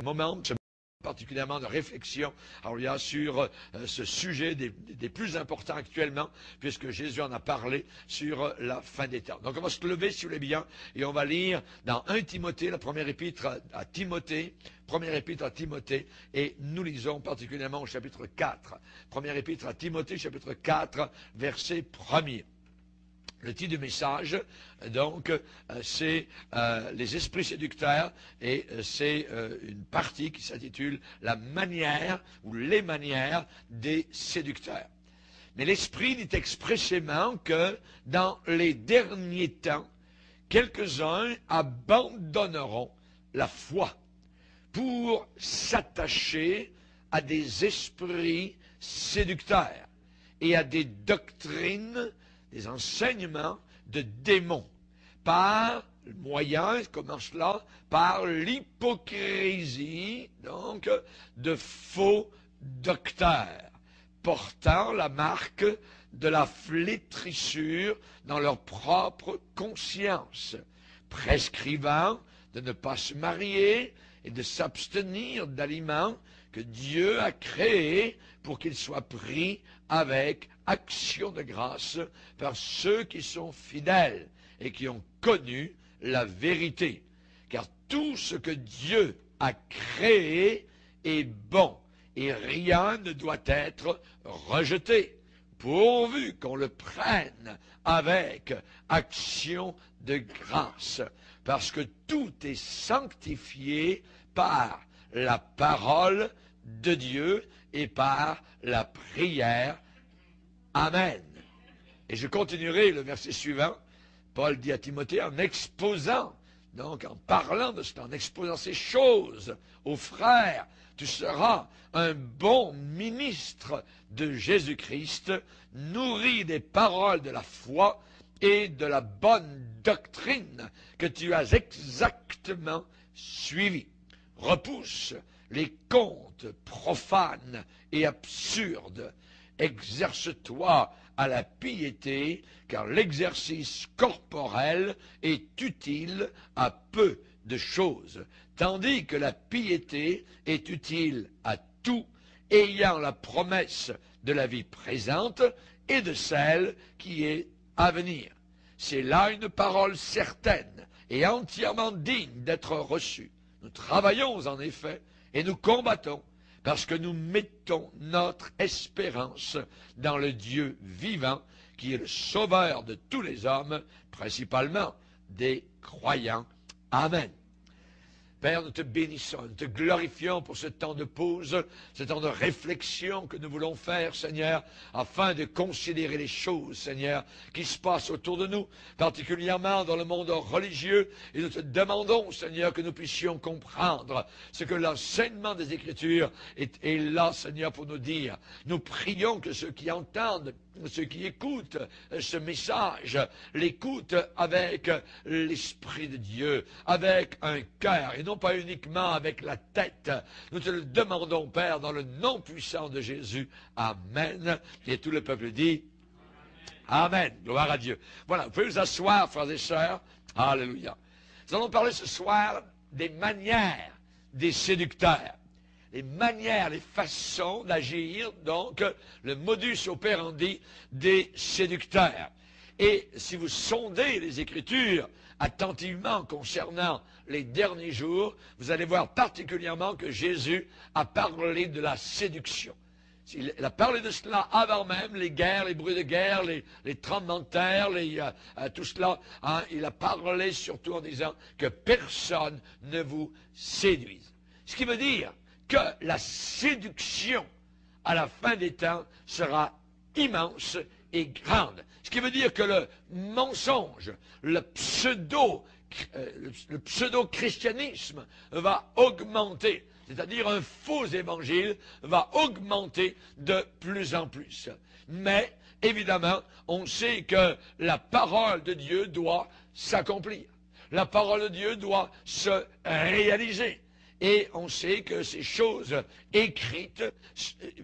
moment particulièrement de réflexion sur ce sujet des plus importants actuellement, puisque Jésus en a parlé sur la fin des temps. Donc on va se lever, si vous voulez bien, et on va lire dans 1 Timothée, la première épître à Timothée, et nous lisons particulièrement au chapitre 4. Première épître à Timothée, chapitre 4, verset 1er. Le titre du message, donc, c'est les esprits séducteurs, et c'est une partie qui s'intitule la manière ou les manières des séducteurs. Mais l'Esprit dit expressément que dans les derniers temps, quelques-uns abandonneront la foi pour s'attacher à des esprits séducteurs et à des doctrines, des enseignements de démons, par le moyen, comment cela? Par l'hypocrisie, donc, de faux docteurs, portant la marque de la flétrissure dans leur propre conscience, prescrivant de ne pas se marier et de s'abstenir d'aliments que Dieu a créés pour qu'ils soient pris avec action de grâce par ceux qui sont fidèles et qui ont connu la vérité. Car tout ce que Dieu a créé est bon et rien ne doit être rejeté, pourvu qu'on le prenne avec action de grâce, parce que tout est sanctifié par la parole de Dieu et par la prière. Amen. Et je continuerai le verset suivant. Paul dit à Timothée, en exposant, donc en parlant de cela, en exposant ces choses aux frères, tu seras un bon ministre de Jésus-Christ, nourri des paroles de la foi et de la bonne doctrine que tu as exactement suivie. Repousse les contes profanes et absurdes. Exerce-toi à la piété, car l'exercice corporel est utile à peu de choses, tandis que la piété est utile à tout, ayant la promesse de la vie présente et de celle qui est à venir. C'est là une parole certaine et entièrement digne d'être reçue. Nous travaillons en effet et nous combattons parce que nous mettons notre espérance dans le Dieu vivant qui est le sauveur de tous les hommes, principalement des croyants. Amen. Père, nous te bénissons, nous te glorifions pour ce temps de pause, ce temps de réflexion que nous voulons faire, Seigneur, afin de considérer les choses, Seigneur, qui se passent autour de nous, particulièrement dans le monde religieux. Et nous te demandons, Seigneur, que nous puissions comprendre ce que l'enseignement des Écritures est là, Seigneur, pour nous dire. Nous prions que ceux qui entendent, ceux qui écoutent ce message, l'écoutent avec l'Esprit de Dieu, avec un cœur, et non pas uniquement avec la tête. Nous te le demandons, Père, dans le nom puissant de Jésus. Amen. Et tout le peuple dit Amen. Gloire à Dieu. Voilà, vous pouvez vous asseoir, frères et sœurs. Alléluia. Nous allons parler ce soir des manières des séducteurs. Les manières, les façons d'agir, donc le modus operandi des séducteurs. Et si vous sondez les Écritures attentivement concernant les derniers jours, vous allez voir particulièrement que Jésus a parlé de la séduction. Il a parlé de cela avant même les guerres, les bruits de guerre, les tremblements de terre, tout cela. Hein, il a parlé surtout en disant que personne ne vous séduise. Ce qui veut dire que la séduction à la fin des temps sera immense et grande. Ce qui veut dire que le mensonge, le pseudo-christianisme va augmenter. C'est-à-dire un faux évangile va augmenter de plus en plus. Mais, évidemment, on sait que la parole de Dieu doit s'accomplir. La parole de Dieu doit se réaliser. Et on sait que ces choses écrites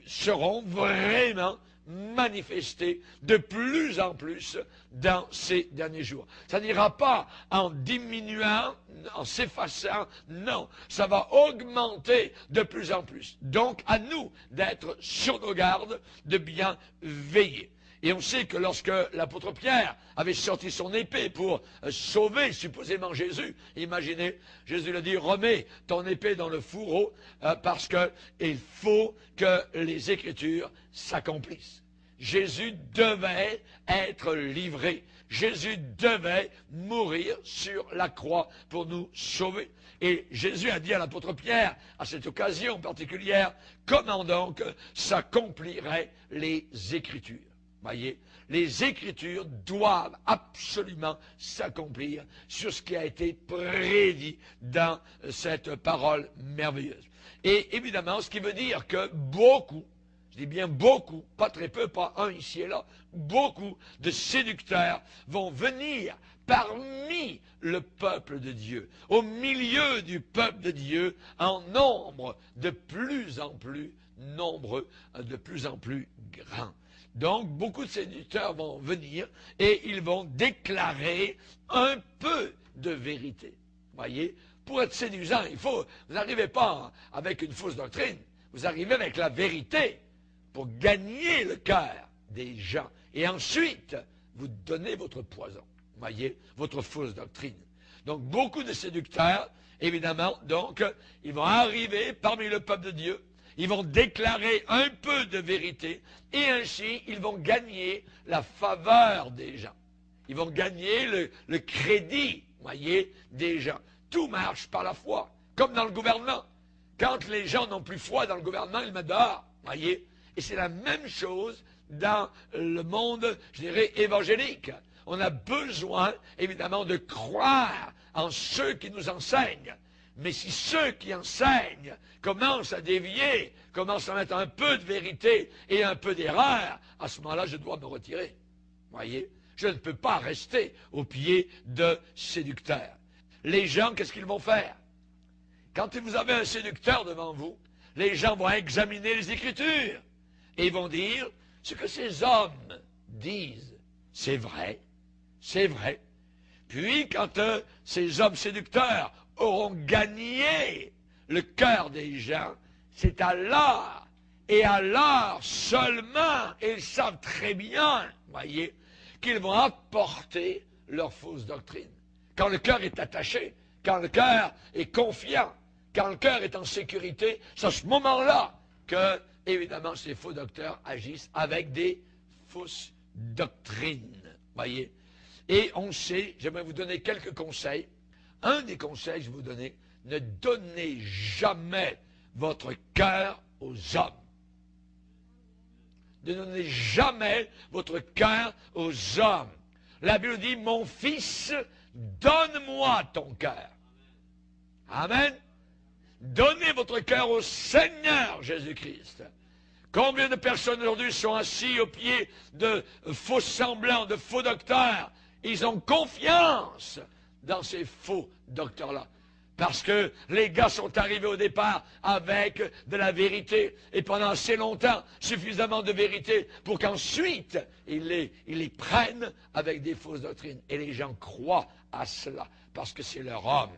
seront vraiment manifester de plus en plus dans ces derniers jours. Ça n'ira pas en diminuant, en s'effaçant, non, ça va augmenter de plus en plus. Donc, à nous d'être sur nos gardes, de bien veiller. Et on sait que lorsque l'apôtre Pierre avait sorti son épée pour sauver supposément Jésus, imaginez, Jésus lui a dit, remets ton épée dans le fourreau parce qu'il faut que les Écritures s'accomplissent. Jésus devait être livré. Jésus devait mourir sur la croix pour nous sauver. Et Jésus a dit à l'apôtre Pierre, à cette occasion particulière, comment donc s'accompliraient les Écritures. Voyez, les Écritures doivent absolument s'accomplir sur ce qui a été prédit dans cette parole merveilleuse. Et évidemment, ce qui veut dire que beaucoup, je dis bien beaucoup, pas très peu, pas un ici et là, beaucoup de séducteurs vont venir parmi le peuple de Dieu, au milieu du peuple de Dieu, en nombre de plus en plus nombreux, de plus en plus grands. Donc, beaucoup de séducteurs vont venir et ils vont déclarer un peu de vérité. Voyez, pour être séduisant, vous n'arrivez pas avec une fausse doctrine, vous arrivez avec la vérité pour gagner le cœur des gens. Et ensuite, vous donnez votre poison, voyez, votre fausse doctrine. Donc, beaucoup de séducteurs, évidemment, donc, ils vont arriver parmi le peuple de Dieu. Ils vont déclarer un peu de vérité et ainsi, ils vont gagner la faveur des gens. Ils vont gagner le crédit, voyez, des gens. Tout marche par la foi, comme dans le gouvernement. Quand les gens n'ont plus foi dans le gouvernement, ils mettent dehors, voyez. Et c'est la même chose dans le monde, je dirais, évangélique. On a besoin, évidemment, de croire en ceux qui nous enseignent. Mais si ceux qui enseignent commencent à dévier, commencent à mettre un peu de vérité et un peu d'erreur, à ce moment-là, je dois me retirer. Voyez, je ne peux pas rester au pied de séducteurs. Les gens, qu'est-ce qu'ils vont faire? Quand vous avez un séducteur devant vous, les gens vont examiner les Écritures et ils vont dire ce que ces hommes disent. C'est vrai, c'est vrai. Puis, quand ces hommes séducteurs auront gagné le cœur des gens, c'est alors, et alors seulement, ils savent très bien, voyez, qu'ils vont apporter leur fausse doctrine. Quand le cœur est attaché, quand le cœur est confiant, quand le cœur est en sécurité, c'est à ce moment-là que, évidemment, ces faux docteurs agissent avec des fausses doctrines, voyez. Et on sait, j'aimerais vous donner quelques conseils. Un des conseils que je vais vous donner, ne donnez jamais votre cœur aux hommes. Ne donnez jamais votre cœur aux hommes. La Bible dit, mon fils, donne-moi ton cœur. Amen. Donnez votre cœur au Seigneur Jésus-Christ. Combien de personnes aujourd'hui sont assis au pied de faux semblants, de faux docteurs? Ils ont confiance dans ces faux docteurs-là. Parce que les gars sont arrivés au départ avec de la vérité, et pendant assez longtemps, suffisamment de vérité pour qu'ensuite, ils les prennent avec des fausses doctrines. Et les gens croient à cela, parce que c'est leur homme.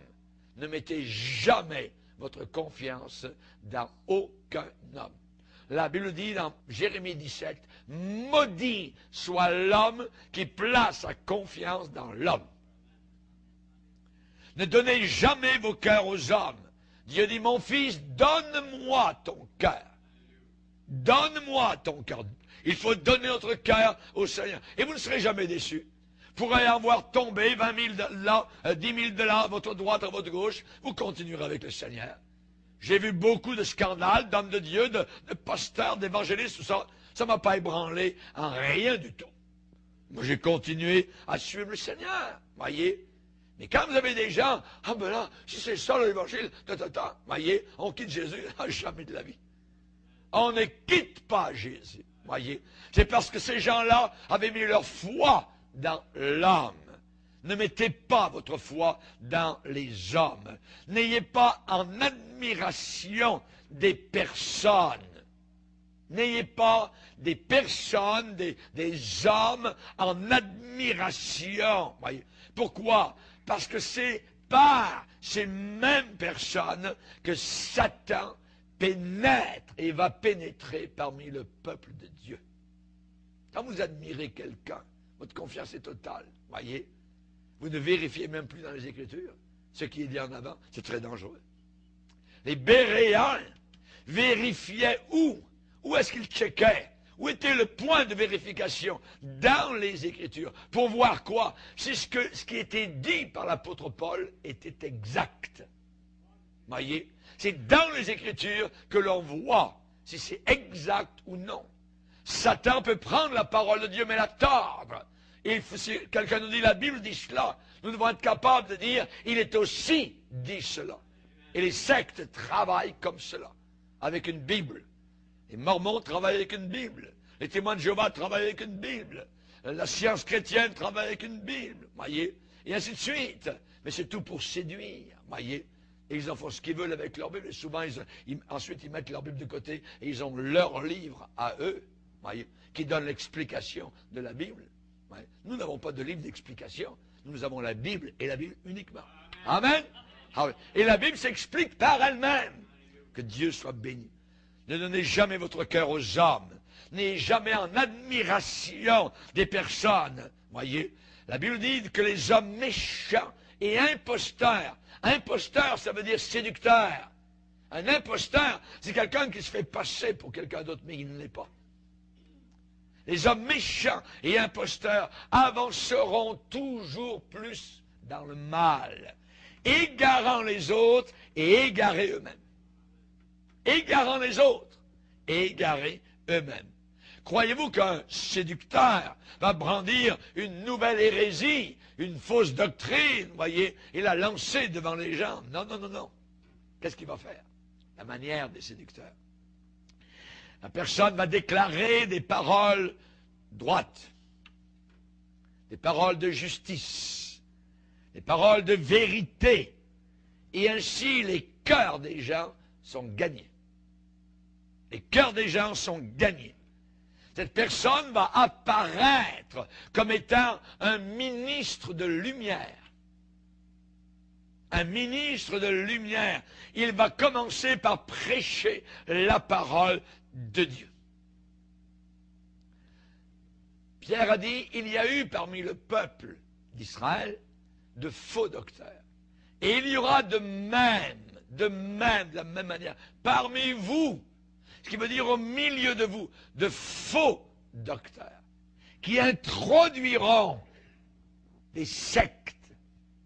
Ne mettez jamais votre confiance dans aucun homme. La Bible dit dans Jérémie 17, « Maudit soit l'homme qui place sa confiance dans l'homme. » Ne donnez jamais vos cœurs aux hommes. Dieu dit, mon fils, donne-moi ton cœur. Donne-moi ton cœur. Il faut donner notre cœur au Seigneur. Et vous ne serez jamais déçus. Vous pourrez avoir tombé 20 000 de là, 10 000 de là, à votre droite, à votre gauche. Vous continuerez avec le Seigneur. J'ai vu beaucoup de scandales d'hommes de Dieu, de pasteurs, d'évangélistes, tout ça. Ça ne m'a pas ébranlé en rien du tout. Moi, j'ai continué à suivre le Seigneur. Voyez? Mais quand vous avez des gens, ah ben là, si c'est ça l'évangile, voyez, on quitte Jésus, jamais de la vie. On ne quitte pas Jésus, voyez. C'est parce que ces gens-là avaient mis leur foi dans l'homme. Ne mettez pas votre foi dans les hommes. N'ayez pas en admiration des personnes. N'ayez pas des personnes, des hommes en admiration. Voyez. Pourquoi? Parce que c'est par ces mêmes personnes que Satan pénètre et va pénétrer parmi le peuple de Dieu. Quand vous admirez quelqu'un, votre confiance est totale. Voyez, vous ne vérifiez même plus dans les Écritures ce qui est dit en avant. C'est très dangereux. Les Béréens vérifiaient où? Où est-ce qu'ils checkaient? Où était le point de vérification? Dans les Écritures. Pour voir quoi? Si ce qui était dit par l'apôtre Paul était exact. Voyez? C'est dans les Écritures que l'on voit si c'est exact ou non. Satan peut prendre la parole de Dieu, mais la tordre. Et si quelqu'un nous dit la Bible dit cela, nous devons être capables de dire il est aussi dit cela. Et les sectes travaillent comme cela, avec une Bible. Les Mormons travaillent avec une Bible. Les témoins de Jéhovah travaillent avec une Bible. La science chrétienne travaille avec une Bible. Voyez? Et ainsi de suite. Mais c'est tout pour séduire. Voyez? Et ils en font ce qu'ils veulent avec leur Bible. Et souvent, ensuite, ils mettent leur Bible de côté et ils ont leur livre à eux, voyez, qui donne l'explication de la Bible. Voyez. Nous n'avons pas de livre d'explication. Nous avons la Bible et la Bible uniquement. Amen? Ah oui. Et la Bible s'explique par elle-même. Que Dieu soit béni. Ne donnez jamais votre cœur aux hommes. N'ayez jamais en admiration des personnes. Voyez, la Bible dit que les hommes méchants et imposteurs. Imposteur, ça veut dire séducteur. Un imposteur, c'est quelqu'un qui se fait passer pour quelqu'un d'autre, mais il ne l'est pas. Les hommes méchants et imposteurs avanceront toujours plus dans le mal, égarant les autres et égarés eux-mêmes. Égarant les autres et égarés eux-mêmes. Croyez-vous qu'un séducteur va brandir une nouvelle hérésie, une fausse doctrine, voyez, et la lancer devant les gens? Non, non, non, non. Qu'est-ce qu'il va faire? La manière des séducteurs. La personne va déclarer des paroles droites, des paroles de justice, des paroles de vérité, et ainsi les cœurs des gens sont gagnés. Les cœurs des gens sont gagnés. Cette personne va apparaître comme étant un ministre de lumière. Un ministre de lumière. Il va commencer par prêcher la parole de Dieu. Pierre a dit, il y a eu parmi le peuple d'Israël de faux docteurs. Et il y aura de la même manière, parmi vous, ce qui veut dire au milieu de vous, de faux docteurs, qui introduiront des sectes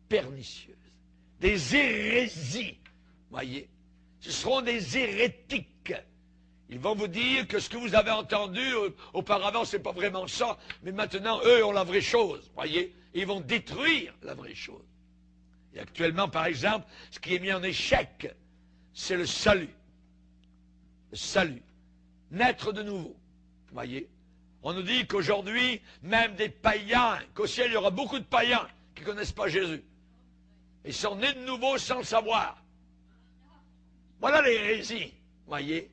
pernicieuses, des hérésies, voyez, ce seront des hérétiques. Ils vont vous dire que ce que vous avez entendu auparavant, c'est pas vraiment ça, mais maintenant, eux ont la vraie chose, voyez, ils vont détruire la vraie chose. Et actuellement, par exemple, ce qui est mis en échec, c'est le salut. Le salut. Naître de nouveau. Voyez. On nous dit qu'aujourd'hui, même des païens, qu'au ciel, il y aura beaucoup de païens qui ne connaissent pas Jésus. Ils sont nés de nouveau sans le savoir. Voilà l'hérésie. Voyez.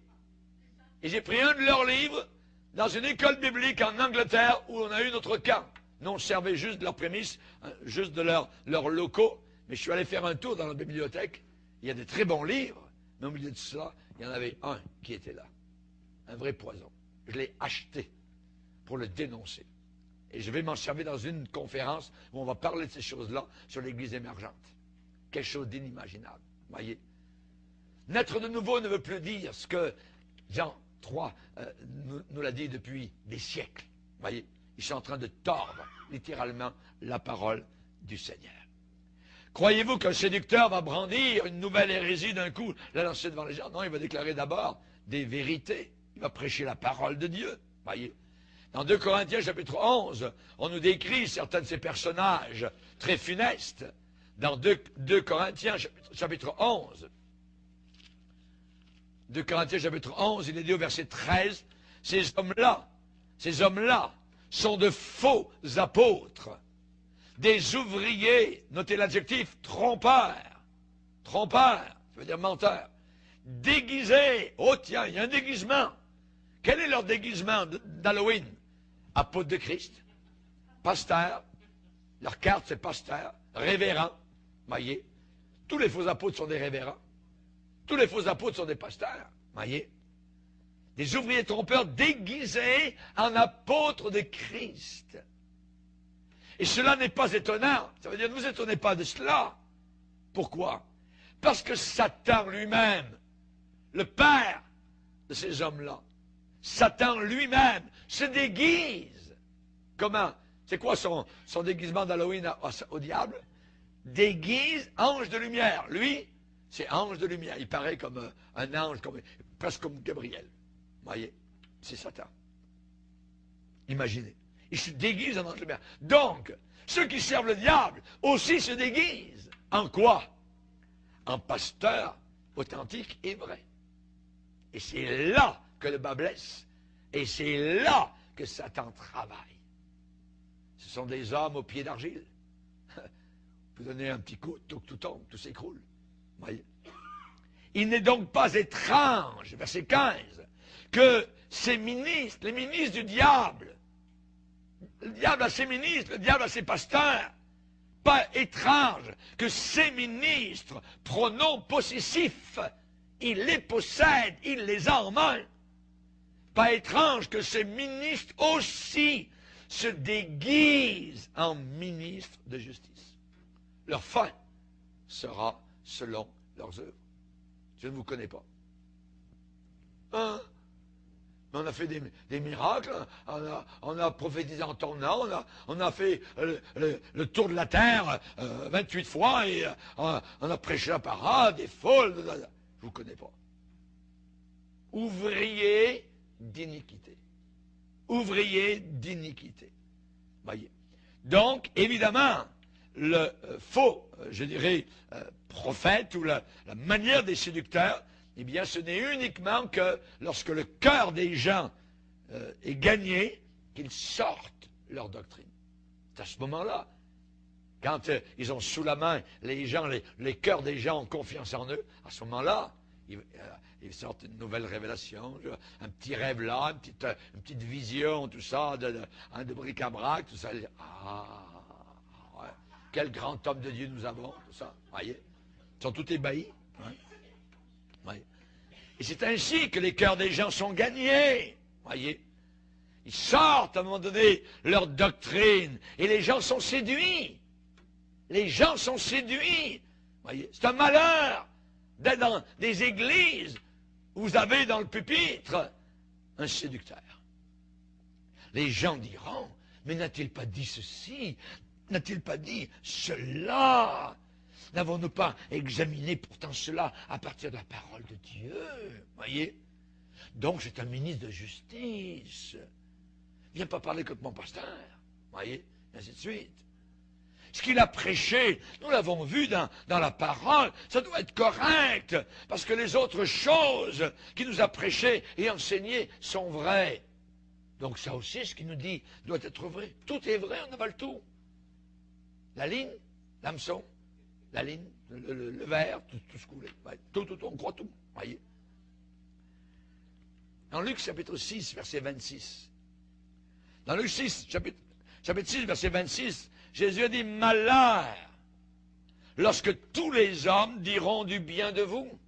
Et j'ai pris un de leurs livres dans une école biblique en Angleterre où on a eu notre camp. Nous, on servait juste de leurs prémices, juste de leurs locaux. Mais je suis allé faire un tour dans la bibliothèque. Il y a des très bons livres. Mais au milieu de cela, il y en avait un qui était là. Un vrai poison. Je l'ai acheté pour le dénoncer. Et je vais m'en servir dans une conférence où on va parler de ces choses-là sur l'Église émergente. Quelque chose d'inimaginable. Voyez. Naître de nouveau ne veut plus dire ce que Jean 3 nous l'a dit depuis des siècles. Voyez. Ils sont en train de tordre littéralement la parole du Seigneur. Croyez-vous qu'un séducteur va brandir une nouvelle hérésie d'un coup, la lancer devant les gens? Non, il va déclarer d'abord des vérités. Il va prêcher la parole de Dieu. Voyez. Dans 2 Corinthiens chapitre 11, on nous décrit certains de ces personnages très funestes. Dans 2 Corinthiens chapitre 11, 2 Corinthiens chapitre 11, il est dit au verset 13, ces hommes-là sont de faux apôtres, des ouvriers, notez l'adjectif, trompeurs, ça veut dire menteurs, déguisés, oh tiens, il y a un déguisement, Quel est leur déguisement d'Halloween? Apôtre de Christ, pasteur, leur carte c'est pasteur, révérend, voyez. Tous les faux apôtres sont des révérends. Tous les faux apôtres sont des pasteurs, voyez. Des ouvriers trompeurs déguisés en apôtres de Christ. Et cela n'est pas étonnant. Ça veut dire ne vous étonnez pas de cela. Pourquoi? Parce que Satan lui-même, le père de ces hommes-là, Satan lui-même se déguise. Comment? C'est quoi son déguisement d'Halloween au diable? Déguise ange de lumière. Lui, c'est ange de lumière. Il paraît comme un ange, presque comme Gabriel. Vous voyez? C'est Satan. Imaginez. Il se déguise en ange de lumière. Donc, ceux qui servent le diable aussi se déguisent. En quoi? En pasteur authentique et vrai. Et c'est là que le bas blesse. Et c'est là que Satan travaille. Ce sont des hommes aux pieds d'argile. Vous donnez un petit coup, tout tombe, tout s'écroule. Voyez. Il n'est donc pas étrange, verset 15, que ces ministres, les ministres du diable, le diable a ses ministres, le diable a ses pasteurs, pas étrange que ces ministres, pronoms possessifs, il les possède, il les a en main. Pas étrange que ces ministres aussi se déguisent en ministres de justice. Leur fin sera selon leurs œuvres. Je ne vous connais pas. Hein? On a fait des miracles, on a prophétisé en ton nom, on a fait le tour de la terre 28 fois et on a prêché la parole, des foules. Je ne vous connais pas. Ouvrier d'iniquité. Ouvrier d'iniquité. Voyez. Donc, évidemment, le faux, je dirais, prophète ou la manière des séducteurs, eh bien, ce n'est uniquement que lorsque le cœur des gens est gagné, qu'ils sortent leur doctrine. C'est à ce moment-là, quand ils ont sous la main les gens, les cœurs des gens ont confiance en eux, à ce moment-là, ils sortent une nouvelle révélation, un petit rêve là, une petite vision, tout ça, de bric-à-brac, tout ça. Ah, ouais, quel grand homme de Dieu nous avons, tout ça, voyez. Ils sont tous ébahis. Hein? Voyez. Et c'est ainsi que les cœurs des gens sont gagnés, voyez. Ils sortent à un moment donné leur doctrine, et les gens sont séduits. Les gens sont séduits, voyez. C'est un malheur d'être dans des églises où vous avez dans le pupitre un séducteur. Les gens diront, mais n'a-t-il pas dit ceci? N'a-t-il pas dit cela? N'avons-nous pas examiné pourtant cela à partir de la parole de Dieu? Voyez? Donc c'est un ministre de justice. Viens pas parler comme mon pasteur. Voyez? Et ainsi de suite. Ce qu'il a prêché, nous l'avons vu dans la parole, ça doit être correct, parce que les autres choses qu'il nous a prêchées et enseignées sont vraies. Donc ça aussi, ce qu'il nous dit, doit être vrai. Tout est vrai, on avale tout. La ligne, l'hameçon, la ligne, le verre, tout ce que vous voulez. Tout, on croit tout. Voyez. Dans Luc chapitre 6, verset 26. Dans Luc 6, chapitre 6, verset 26, Jésus a dit, malheur, lorsque tous les hommes diront du bien de vous.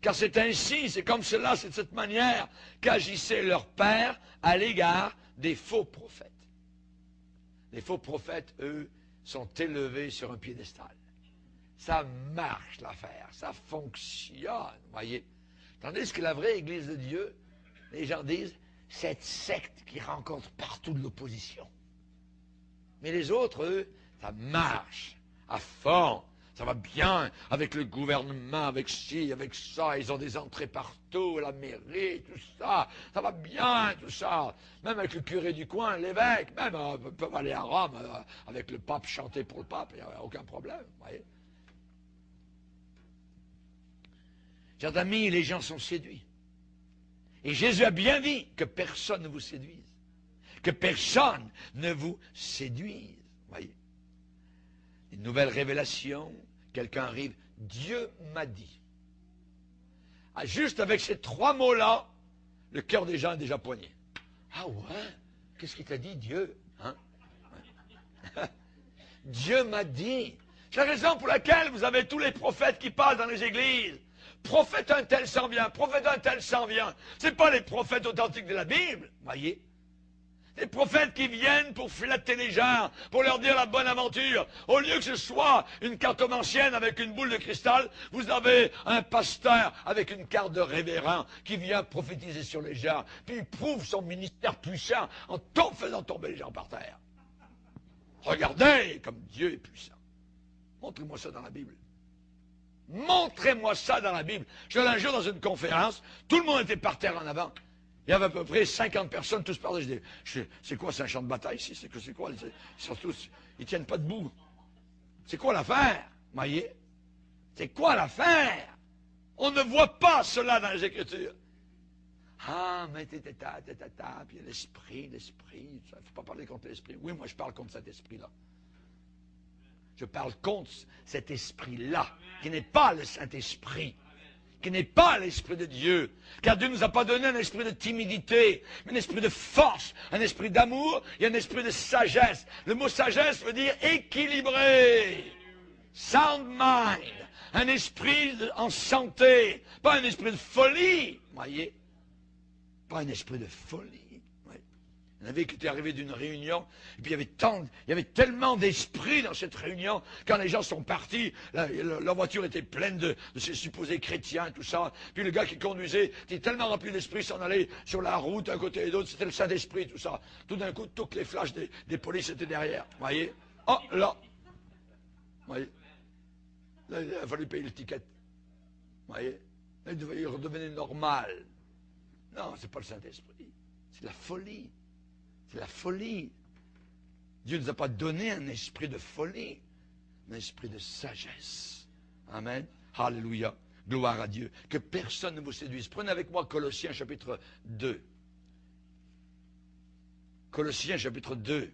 Car c'est ainsi, c'est comme cela, c'est de cette manière qu'agissait leur père à l'égard des faux prophètes. Les faux prophètes, eux, sont élevés sur un piédestal. Ça marche l'affaire, ça fonctionne, voyez. Tandis que la vraie Église de Dieu, les gens disent, cette secte qui rencontre partout de l'opposition. Mais les autres, eux, ça marche à fond. Ça va bien avec le gouvernement, avec ci, avec ça. Ils ont des entrées partout, la mairie, tout ça. Ça va bien, tout ça. Même avec le curé du coin, l'évêque, même, ils peuvent aller à Rome avec le pape, chanter pour le pape, il n'y a aucun problème, vous voyez. Chers amis, les gens sont séduits. Et Jésus a bien dit que personne ne vous séduise. Que personne ne vous séduise. Voyez. Une nouvelle révélation, quelqu'un arrive, Dieu m'a dit. Ah, juste avec ces trois mots-là, le cœur des gens est déjà poigné. Ah ouais? Qu'est-ce qu'il t'a dit, Dieu? Hein? Ouais. Dieu m'a dit. C'est la raison pour laquelle vous avez tous les prophètes qui passent dans les églises. Prophète un tel s'en vient, prophète un tel s'en vient. Ce n'est pas les prophètes authentiques de la Bible, voyez. Des prophètes qui viennent pour flatter les gens, pour leur dire la bonne aventure. Au lieu que ce soit une cartomancienne avec une boule de cristal, vous avez un pasteur avec une carte de révérend qui vient prophétiser sur les gens, puis il prouve son ministère puissant en faisant tomber les gens par terre. Regardez comme Dieu est puissant. Montrez-moi ça dans la Bible. Montrez-moi ça dans la Bible. Je suis allé un jour dans une conférence, tout le monde était par terre en avant. Il y avait à peu près 50 personnes, tous par terre. Je dis, c'est quoi, c'est un champ de bataille ici? C'est quoi? Ils tiennent pas debout. C'est quoi l'affaire? Voyez? C'est quoi l'affaire? On ne voit pas cela dans les Écritures. Ah, mais puis il y a l'esprit. Il ne faut pas parler contre l'esprit. Oui, moi je parle contre cet esprit-là. Je parle contre cet esprit-là, qui n'est pas le Saint-Esprit, qui n'est pas l'Esprit de Dieu. Car Dieu ne nous a pas donné un esprit de timidité, mais un esprit de force, un esprit d'amour et un esprit de sagesse. Le mot sagesse veut dire équilibré, sound mind, un esprit en santé, pas un esprit de folie, voyez, pas un esprit de folie. Il y en avait qui étaient arrivés d'une réunion, et puis il y avait tellement d'esprit dans cette réunion, quand les gens sont partis, leur voiture était pleine de ces supposés chrétiens, tout ça, puis le gars qui conduisait était tellement rempli d'esprit, s'en allait sur la route, d'un côté et d'autre, c'était le Saint-Esprit, tout ça. Tout d'un coup, toutes les flashs des polices étaient derrière, voyez. Oh, là, voyez. Là, il a fallu payer le ticket, voyez. Là, il devait redevenir normal. Non, c'est pas le Saint-Esprit, c'est la folie. C'est la folie. Dieu ne nous a pas donné un esprit de folie, mais un esprit de sagesse. Amen. Alléluia. Gloire à Dieu. Que personne ne vous séduise. Prenez avec moi Colossiens chapitre 2. Colossiens chapitre 2.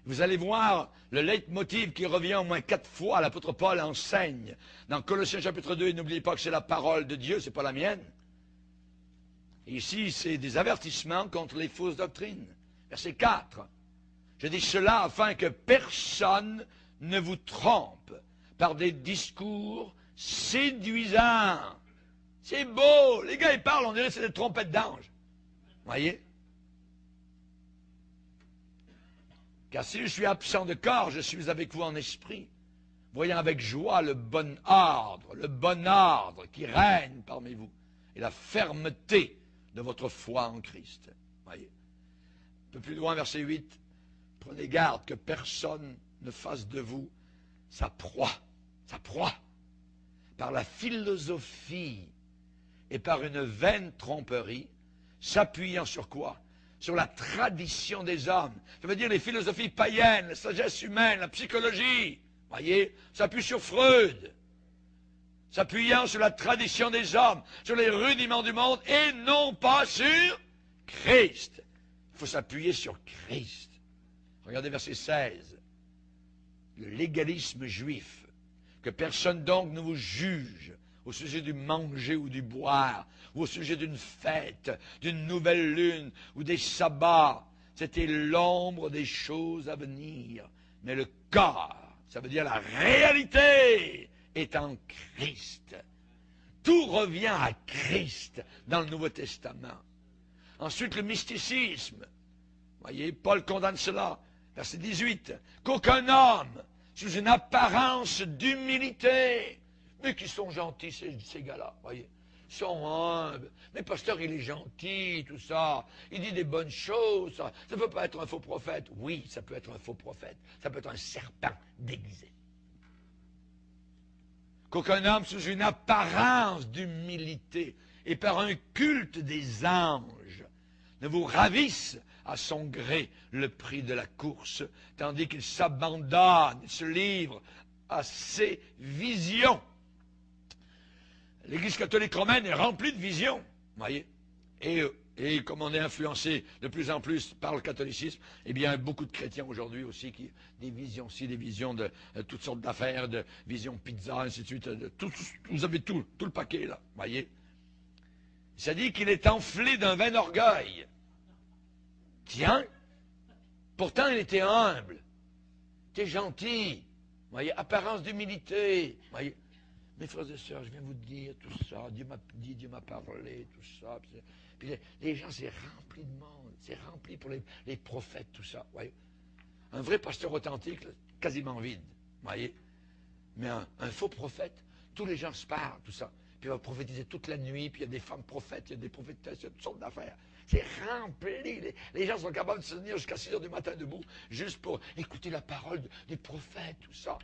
Vous allez voir le leitmotiv qui revient au moins 4 fois. L'apôtre Paul enseigne. Dans Colossiens chapitre 2, n'oubliez pas que c'est la parole de Dieu, ce n'est pas la mienne. Ici, c'est des avertissements contre les fausses doctrines. Verset 4. Je dis cela afin que personne ne vous trompe par des discours séduisants. C'est beau. Les gars, ils parlent, on dirait que c'est des trompettes d'anges. Voyez? Car si je suis absent de corps, je suis avec vous en esprit, voyant avec joie le bon ordre qui règne parmi vous, et la fermeté de votre foi en Christ. Voyez. Un peu plus loin, verset 8. Prenez garde que personne ne fasse de vous sa proie, par la philosophie et par une vaine tromperie, s'appuyant sur quoi? Sur la tradition des hommes. Ça veut dire les philosophies païennes, la sagesse humaine, la psychologie. Voyez, s'appuie sur Freud. S'appuyant sur la tradition des hommes, sur les rudiments du monde, et non pas sur Christ. Il faut s'appuyer sur Christ. Regardez verset 16. Le légalisme juif. Que personne donc ne vous juge au sujet du manger ou du boire, ou au sujet d'une fête, d'une nouvelle lune, ou des sabbats. C'était l'ombre des choses à venir. Mais le corps, ça veut dire la réalité, est en Christ. Tout revient à Christ dans le Nouveau Testament. Ensuite, le mysticisme. Voyez, Paul condamne cela. Verset 18. Qu'aucun homme, sous une apparence d'humilité, mais qui sont gentils, ces gars-là, voyez, ils sont humbles. Mais pasteur, il est gentil, tout ça. Il dit des bonnes choses. Ça ne peut pas être un faux prophète. Oui, ça peut être un faux prophète. Ça peut être un serpent déguisé. Qu'aucun homme sous une apparence d'humilité et par un culte des anges ne vous ravisse à son gré le prix de la course, tandis qu'il s'abandonne, se livre à ses visions. L'Église catholique romaine est remplie de visions, voyez. Et comme on est influencé de plus en plus par le catholicisme, eh bien, beaucoup de chrétiens aujourd'hui aussi, des visions aussi, des visions de toutes sortes d'affaires, de visions pizza, ainsi de suite. Vous avez tout le paquet, là, voyez. Ça dit qu'il est enflé d'un vain orgueil. Tiens, pourtant il était humble. Il était gentil. Voyez, apparence d'humilité. Voyez, mes frères et sœurs, je viens vous dire tout ça. Dieu m'a dit, Dieu m'a parlé, tout ça. Puis les gens, c'est rempli de monde. C'est rempli pour les prophètes, tout ça. Voyez, un vrai pasteur authentique, là, quasiment vide. Voyez, mais un faux prophète, tous les gens se parlent, tout ça. Puis il va prophétiser toute la nuit, puis il y a des femmes prophètes, il y a des prophétisations, il y a toutes sortes d'affaires. C'est rempli. Les gens sont capables de se tenir jusqu'à 6 heures du matin debout, juste pour écouter la parole des prophètes, tout ça.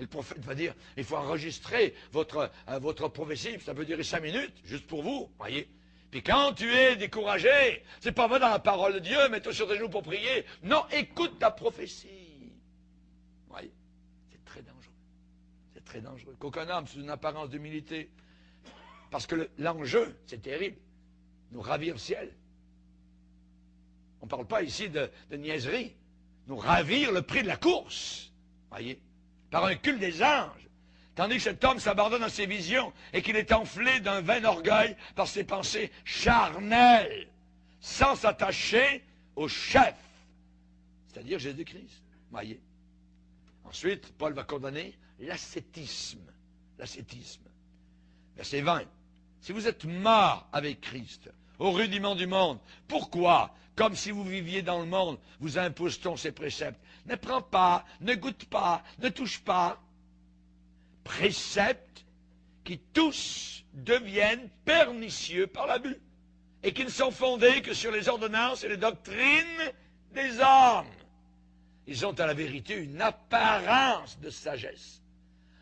Et le prophète va dire, il faut enregistrer votre prophétie, ça peut durer 5 minutes, juste pour vous, voyez. Puis quand tu es découragé, c'est pas vrai dans la parole de Dieu, mets-toi sur tes genoux pour prier. Non, écoute ta prophétie. Voyez, c'est très dangereux. C'est très dangereux. Qu'aucun homme sous une apparence d'humilité. Parce que l'enjeu, c'est terrible, nous ravir le ciel. On ne parle pas ici de niaiserie. Nous ravir le prix de la course, voyez, par un culte des anges. Tandis que cet homme s'abandonne à ses visions et qu'il est enflé d'un vain orgueil par ses pensées charnelles, sans s'attacher au chef, c'est-à-dire Jésus-Christ, voyez. Ensuite, Paul va condamner l'ascétisme. L'ascétisme. Verset 20. Si vous êtes mort avec Christ, au rudiment du monde, pourquoi, comme si vous viviez dans le monde, vous impose-t-on ces préceptes? Ne prends pas, ne goûte pas, ne touche pas. Préceptes qui tous deviennent pernicieux par l'abus et qui ne sont fondés que sur les ordonnances et les doctrines des hommes. Ils ont à la vérité une apparence de sagesse,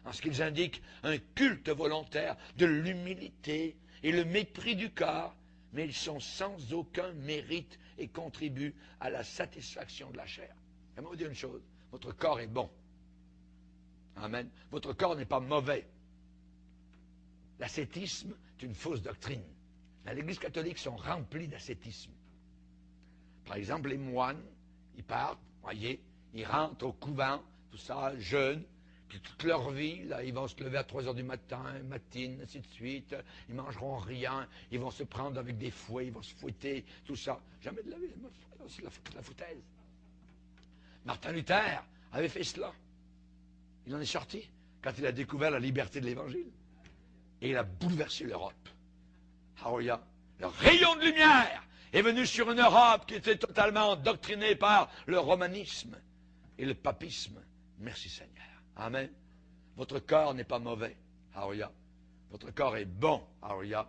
en ce qu'ils indiquent un culte volontaire de l'humilité et le mépris du corps, mais ils sont sans aucun mérite et contribuent à la satisfaction de la chair. J'aimerais vous dire une chose, votre corps est bon. Amen. Votre corps n'est pas mauvais. L'ascétisme est une fausse doctrine. Dans l'Église catholique, sont remplis d'ascétisme. Par exemple, les moines, ils partent, voyez, ils rentrent au couvent, tout ça, jeunes, puis toute leur vie, là, ils vont se lever à 3 heures du matin, matine, ainsi de suite, ils mangeront rien, ils vont se prendre avec des fouets, ils vont se fouetter, tout ça. Jamais de la vie, c'est la foutaise. Martin Luther avait fait cela. Il en est sorti quand il a découvert la liberté de l'Évangile. Et il a bouleversé l'Europe. Alléluia. Le rayon de lumière est venu sur une Europe qui était totalement doctrinée par le romanisme et le papisme. Merci Seigneur. Amen. Votre corps n'est pas mauvais. Alléluia. Votre corps est bon. Alléluia.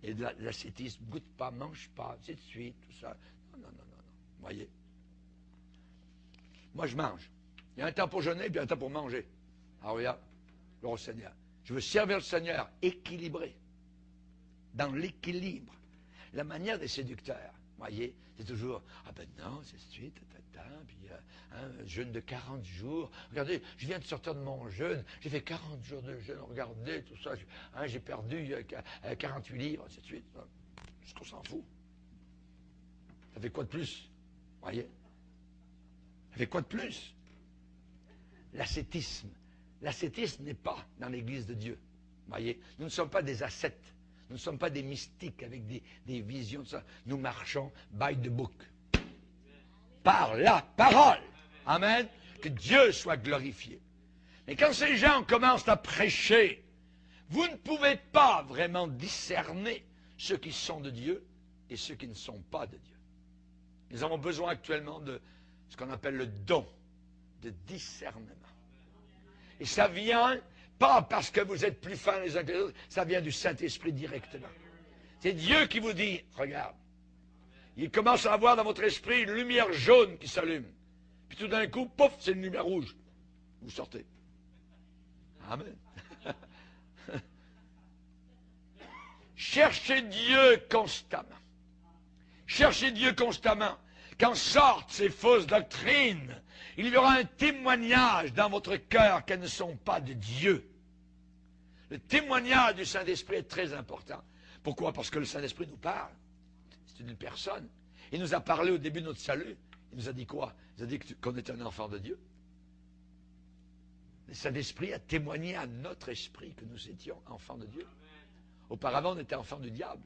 Et de l'ascétisme, goûte pas, mange pas, ainsi de suite, tout ça. Non, non, non, non, non. Voyez. Moi, je mange. Il y a un temps pour jeûner, puis un temps pour manger. Alléluia. Gloire au Seigneur. Je veux servir le Seigneur équilibré. Dans l'équilibre. La manière des séducteurs, voyez, c'est toujours, ah ben non, c'est suite, puis un jeûne de 40 jours. Regardez, je viens de sortir de mon jeûne, j'ai fait 40 jours de jeûne, regardez tout ça, j'ai perdu 48 livres, ainsi de suite. Est-ce qu'on s'en fout? Ça fait quoi de plus? Voyez? Ça fait quoi de plus? L'ascétisme. L'ascétisme n'est pas dans l'Église de Dieu. Voyez? Nous ne sommes pas des ascètes. Nous ne sommes pas des mystiques avec des visions de ça. Nous marchons by the book. Par la parole. Amen. Que Dieu soit glorifié. Mais quand ces gens commencent à prêcher, vous ne pouvez pas vraiment discerner ceux qui sont de Dieu et ceux qui ne sont pas de Dieu. Nous avons besoin actuellement de ce qu'on appelle le don de discernement. Et ça vient pas parce que vous êtes plus fins les uns que les autres, ça vient du Saint-Esprit directement. C'est Dieu qui vous dit, regarde, il commence à avoir dans votre esprit une lumière jaune qui s'allume. Puis tout d'un coup, pouf, c'est une lumière rouge. Vous sortez. Amen. Cherchez Dieu constamment. Cherchez Dieu constamment. Quand sortent ces fausses doctrines, il y aura un témoignage dans votre cœur qu'elles ne sont pas de Dieu. Le témoignage du Saint-Esprit est très important. Pourquoi? Parce que le Saint-Esprit nous parle. C'est une personne. Il nous a parlé au début de notre salut. Il nous a dit quoi? Il nous a dit qu'on était un enfant de Dieu. Le Saint-Esprit a témoigné à notre esprit que nous étions enfants de Dieu. Auparavant, on était enfants du diable.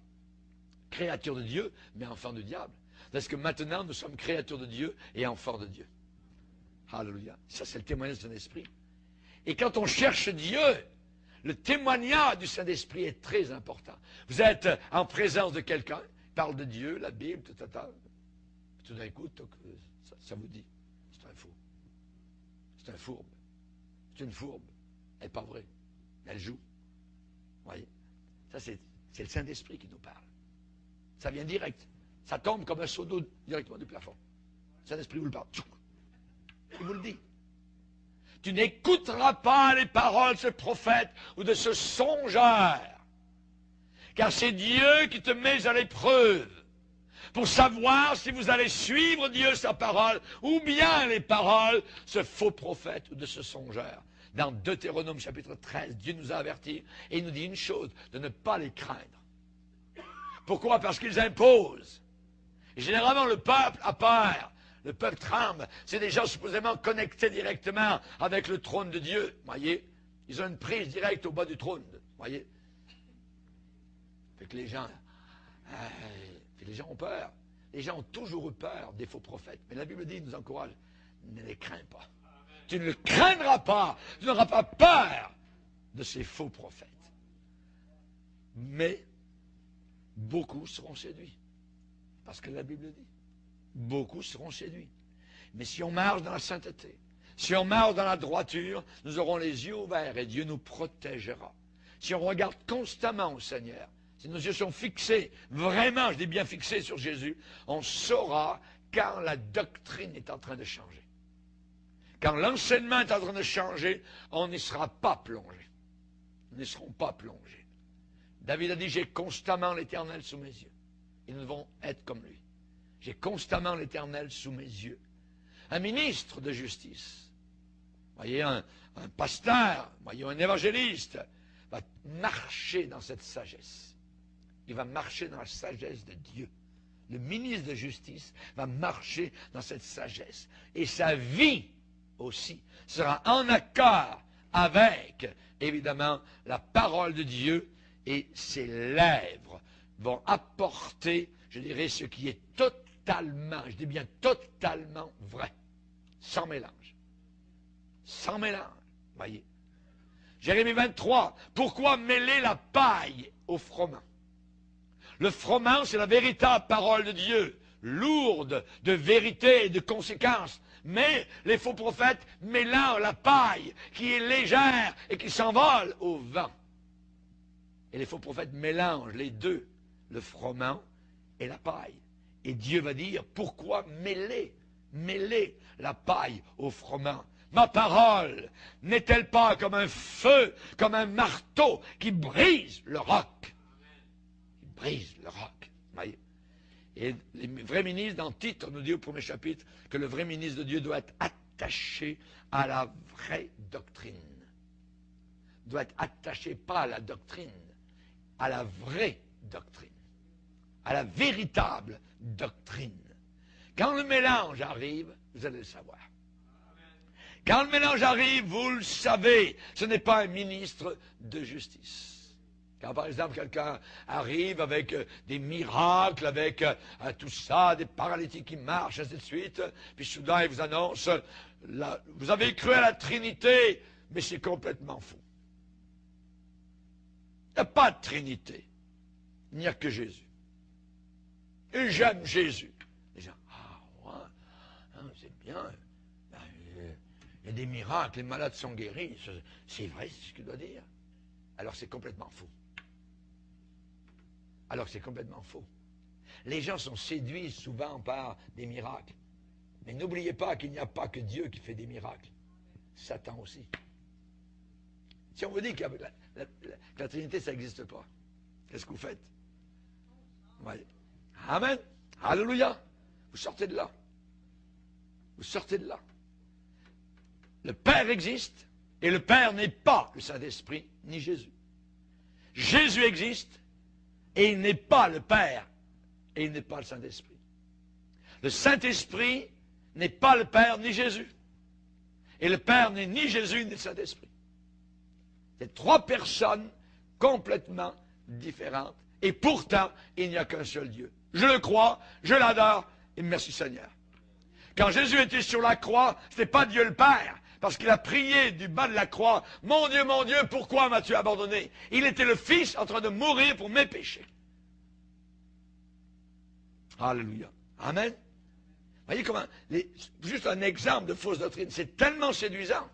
créature de Dieu, mais enfant du diable. Parce que maintenant, nous sommes créatures de Dieu et enfants de Dieu. Alléluia. Ça, c'est le témoignage du Saint-Esprit. Et quand on cherche Dieu, le témoignage du Saint-Esprit est très important. Vous êtes en présence de quelqu'un, il parle de Dieu, la Bible, tout d'un coup, ça vous dit, c'est un fou. C'est un fourbe. C'est une fourbe. Elle n'est pas vraie. Elle joue. Vous voyez? Ça, c'est le Saint-Esprit qui nous parle. Ça vient direct. Ça tombe comme un seau d'eau directement du plafond. Le Saint-Esprit vous le parle. Il vous le dit. Tu n'écouteras pas les paroles de ce prophète ou de ce songeur. Car c'est Dieu qui te met à l'épreuve pour savoir si vous allez suivre Dieu, sa parole, ou bien les paroles de ce faux prophète ou de ce songeur. Dans Deutéronome chapitre 13, Dieu nous a avertis et il nous dit une chose, de ne pas les craindre. Pourquoi? Parce qu'ils imposent. Et généralement, le peuple a peur. Le peuple tremble. C'est des gens supposément connectés directement avec le trône de Dieu. Voyez? Ils ont une prise directe au bas du trône. Voyez? Fait que les gens ont peur. Les gens ont toujours eu peur des faux prophètes. Mais la Bible dit, nous encourage, ne les crains pas. Tu ne le craindras pas. Tu n'auras pas peur de ces faux prophètes. Mais beaucoup seront séduits. Parce que la Bible dit. Beaucoup seront séduits. Mais si on marche dans la sainteté, si on marche dans la droiture, nous aurons les yeux ouverts et Dieu nous protégera. Si on regarde constamment au Seigneur, si nos yeux sont fixés, vraiment, je dis bien fixés sur Jésus, on saura quand la doctrine est en train de changer. Quand l'enseignement est en train de changer, on n'y sera pas plongé. Nous n'y serons pas plongés. David a dit, j'ai constamment l'Éternel sous mes yeux. Et nous devons être comme lui. J'ai constamment l'Éternel sous mes yeux. Un ministre de justice, voyez, un pasteur, voyez, un évangéliste, va marcher dans cette sagesse. Il va marcher dans la sagesse de Dieu. Le ministre de justice va marcher dans cette sagesse. Et sa vie aussi sera en accord avec, évidemment, la parole de Dieu, et ses lèvres vont apporter, je dirais, ce qui est totalement, je dis bien totalement vrai, sans mélange. Sans mélange, voyez. Jérémie 23, pourquoi mêler la paille au froment? Le froment, c'est la véritable parole de Dieu, lourde de vérité et de conséquences. Mais les faux prophètes mélangent la paille qui est légère et qui s'envole au vent. Et les faux prophètes mélangent les deux, le froment et la paille. Et Dieu va dire, pourquoi mêler la paille au froment? Ma parole n'est-elle pas comme un feu, comme un marteau qui brise le roc? Qui brise le roc. Voyez? Et les vrais ministres, dans Tite, on nous dit au premier chapitre que le vrai ministre de Dieu doit être attaché à la vraie doctrine. Doit être attaché pas à la doctrine, à la vraie doctrine, à la véritable doctrine. Quand le mélange arrive, vous allez le savoir. Quand le mélange arrive, vous le savez, ce n'est pas un ministre de justice. Quand, par exemple, quelqu'un arrive avec des miracles, avec tout ça, des paralytiques qui marchent, ainsi de suite, puis soudain, il vous annonce, vous avez cru à la Trinité, mais c'est complètement faux. Il n'y a pas de Trinité. Il n'y a que Jésus. Et j'aime Jésus. Les gens, ah ouais, c'est bien. Il y a des miracles, les malades sont guéris. C'est vrai, c'est ce qu'il doit dire. Alors c'est complètement faux. Alors c'est complètement faux. Les gens sont séduits souvent par des miracles. Mais n'oubliez pas qu'il n'y a pas que Dieu qui fait des miracles. Satan aussi. Si on vous dit que la Trinité, ça n'existe pas, qu'est-ce que vous faites? Ouais. Amen. Alléluia. Vous sortez de là. Vous sortez de là. Le Père existe, et le Père n'est pas le Saint-Esprit, ni Jésus. Jésus existe, et il n'est pas le Père, et il n'est pas le Saint-Esprit. Le Saint-Esprit n'est pas le Père, ni Jésus. Et le Père n'est ni Jésus, ni le Saint-Esprit. C'est trois personnes complètement différentes Et pourtant, il n'y a qu'un seul Dieu. Je le crois, je l'adore, et merci Seigneur. Quand Jésus était sur la croix, ce n'était pas Dieu le Père, parce qu'il a prié du bas de la croix, « Mon Dieu, pourquoi m'as-tu abandonné ?» Il était le Fils en train de mourir pour mes péchés. Alléluia. Amen. Voyez comment, juste un exemple de fausse doctrine, c'est tellement séduisant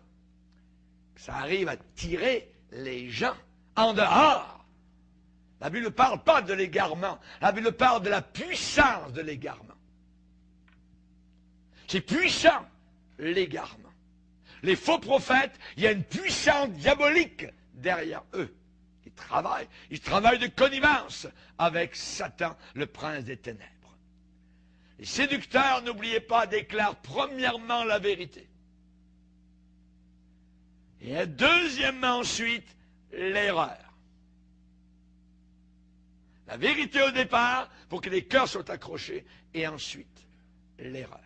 que ça arrive à tirer les gens en dehors. La Bible ne parle pas de l'égarement, la Bible parle de la puissance de l'égarement. C'est puissant, l'égarement. Les faux prophètes, il y a une puissance diabolique derrière eux. Ils travaillent de connivence avec Satan, le prince des ténèbres. Les séducteurs, n'oubliez pas, déclarent premièrement la vérité. Et deuxièmement, ensuite, l'erreur. La vérité au départ, pour que les cœurs soient accrochés, et ensuite, l'erreur.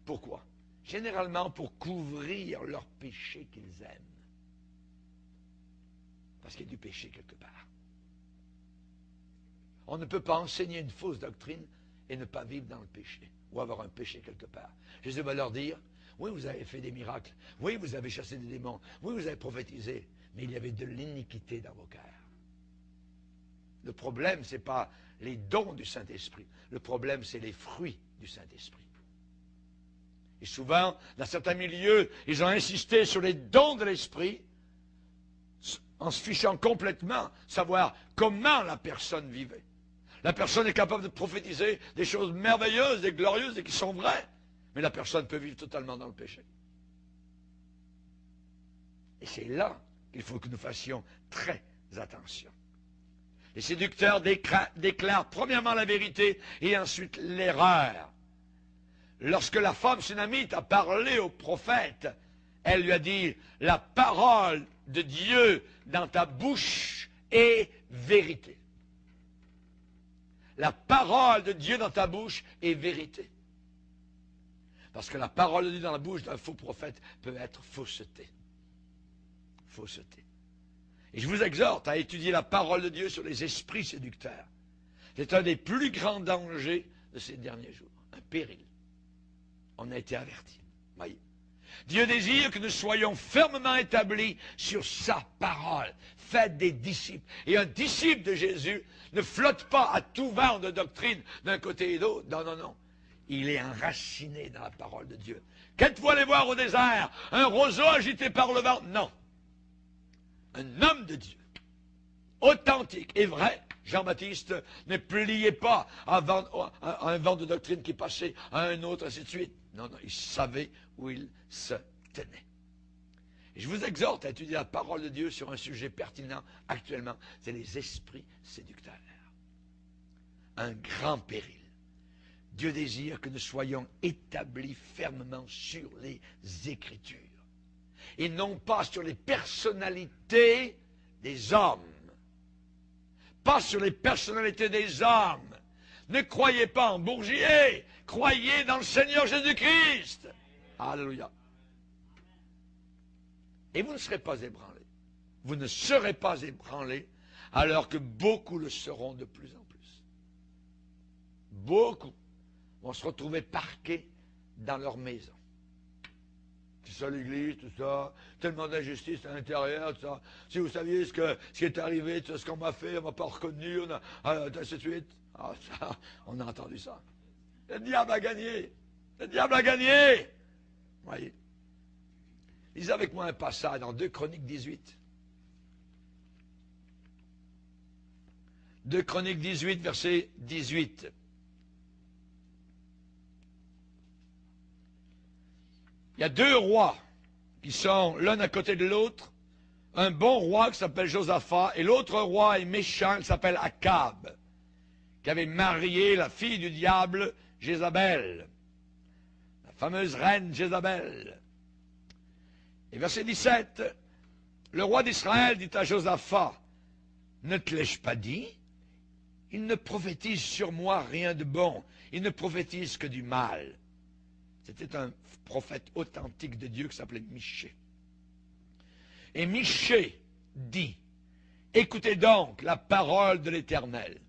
Pourquoi? Généralement pour couvrir leurs péchés qu'ils aiment. Parce qu'il y a du péché quelque part. On ne peut pas enseigner une fausse doctrine et ne pas vivre dans le péché, ou avoir un péché quelque part. Jésus va leur dire, oui, vous avez fait des miracles, oui, vous avez chassé des démons, oui, vous avez prophétisé, mais il y avait de l'iniquité dans vos cœurs. Le problème, ce n'est pas les dons du Saint-Esprit, le problème, c'est les fruits du Saint-Esprit. Et souvent, dans certains milieux, ils ont insisté sur les dons de l'Esprit, en se fichant complètement, savoir comment la personne vivait. La personne est capable de prophétiser des choses merveilleuses et glorieuses et qui sont vraies. Mais la personne peut vivre totalement dans le péché. Et c'est là qu'il faut que nous fassions très attention. Les séducteurs déclarent premièrement la vérité et ensuite l'erreur. Lorsque la femme sunamite a parlé au prophète, elle lui a dit, la parole de Dieu dans ta bouche est vérité. La parole de Dieu dans ta bouche est vérité. Parce que la parole de Dieu dans la bouche d'un faux prophète peut être fausseté. Fausseté. Et je vous exhorte à étudier la parole de Dieu sur les esprits séducteurs. C'est un des plus grands dangers de ces derniers jours. Un péril. On a été avertis. Voyez. Dieu désire que nous soyons fermement établis sur sa parole. Faites des disciples. Et un disciple de Jésus ne flotte pas à tout vent de doctrine d'un côté et d'autre. Non, non, non. Il est enraciné dans la parole de Dieu. Qu'êtes-vous allé voir au désert? Un roseau agité par le vent? Non. Un homme de Dieu, authentique et vrai. Jean-Baptiste ne pliait pas à un vent de doctrine qui passait à un autre, ainsi de suite. Non, non, il savait où il se tenait. Et je vous exhorte à étudier la parole de Dieu sur un sujet pertinent actuellement, c'est les esprits séducteurs. Un grand péril. Dieu désire que nous soyons établis fermement sur les Écritures. Et non pas sur les personnalités des hommes. Pas sur les personnalités des hommes. Ne croyez pas en Bourgier, croyez dans le Seigneur Jésus-Christ. Alléluia. Et vous ne serez pas ébranlés. Vous ne serez pas ébranlés, alors que beaucoup le seront de plus en plus. Beaucoup vont se retrouver parqués dans leur maison. C'est ça l'église, tout ça, tellement d'injustice à l'intérieur, tout ça. Si vous saviez ce qui est arrivé, tout ce qu'on m'a fait, on m'a pas reconnu, ainsi de suite. Ah, ça, on a entendu ça. Le diable a gagné. Le diable a gagné. Voyez. Lisez avec moi un passage dans 2 Chroniques 18. 2 Chroniques 18, verset 18. Il y a 2 rois qui sont l'un à côté de l'autre. Un bon roi qui s'appelle Josaphat et l'autre roi est méchant qui s'appelle Akab, qui avait marié la fille du diable, Jézabel, la fameuse reine Jézabel. Et verset 17, le roi d'Israël dit à Josaphat, ne te l'ai-je pas dit? Il ne prophétise sur moi rien de bon, il ne prophétise que du mal. C'était un prophète authentique de Dieu qui s'appelait Michée. Et Michée dit, écoutez donc la parole de l'Éternel.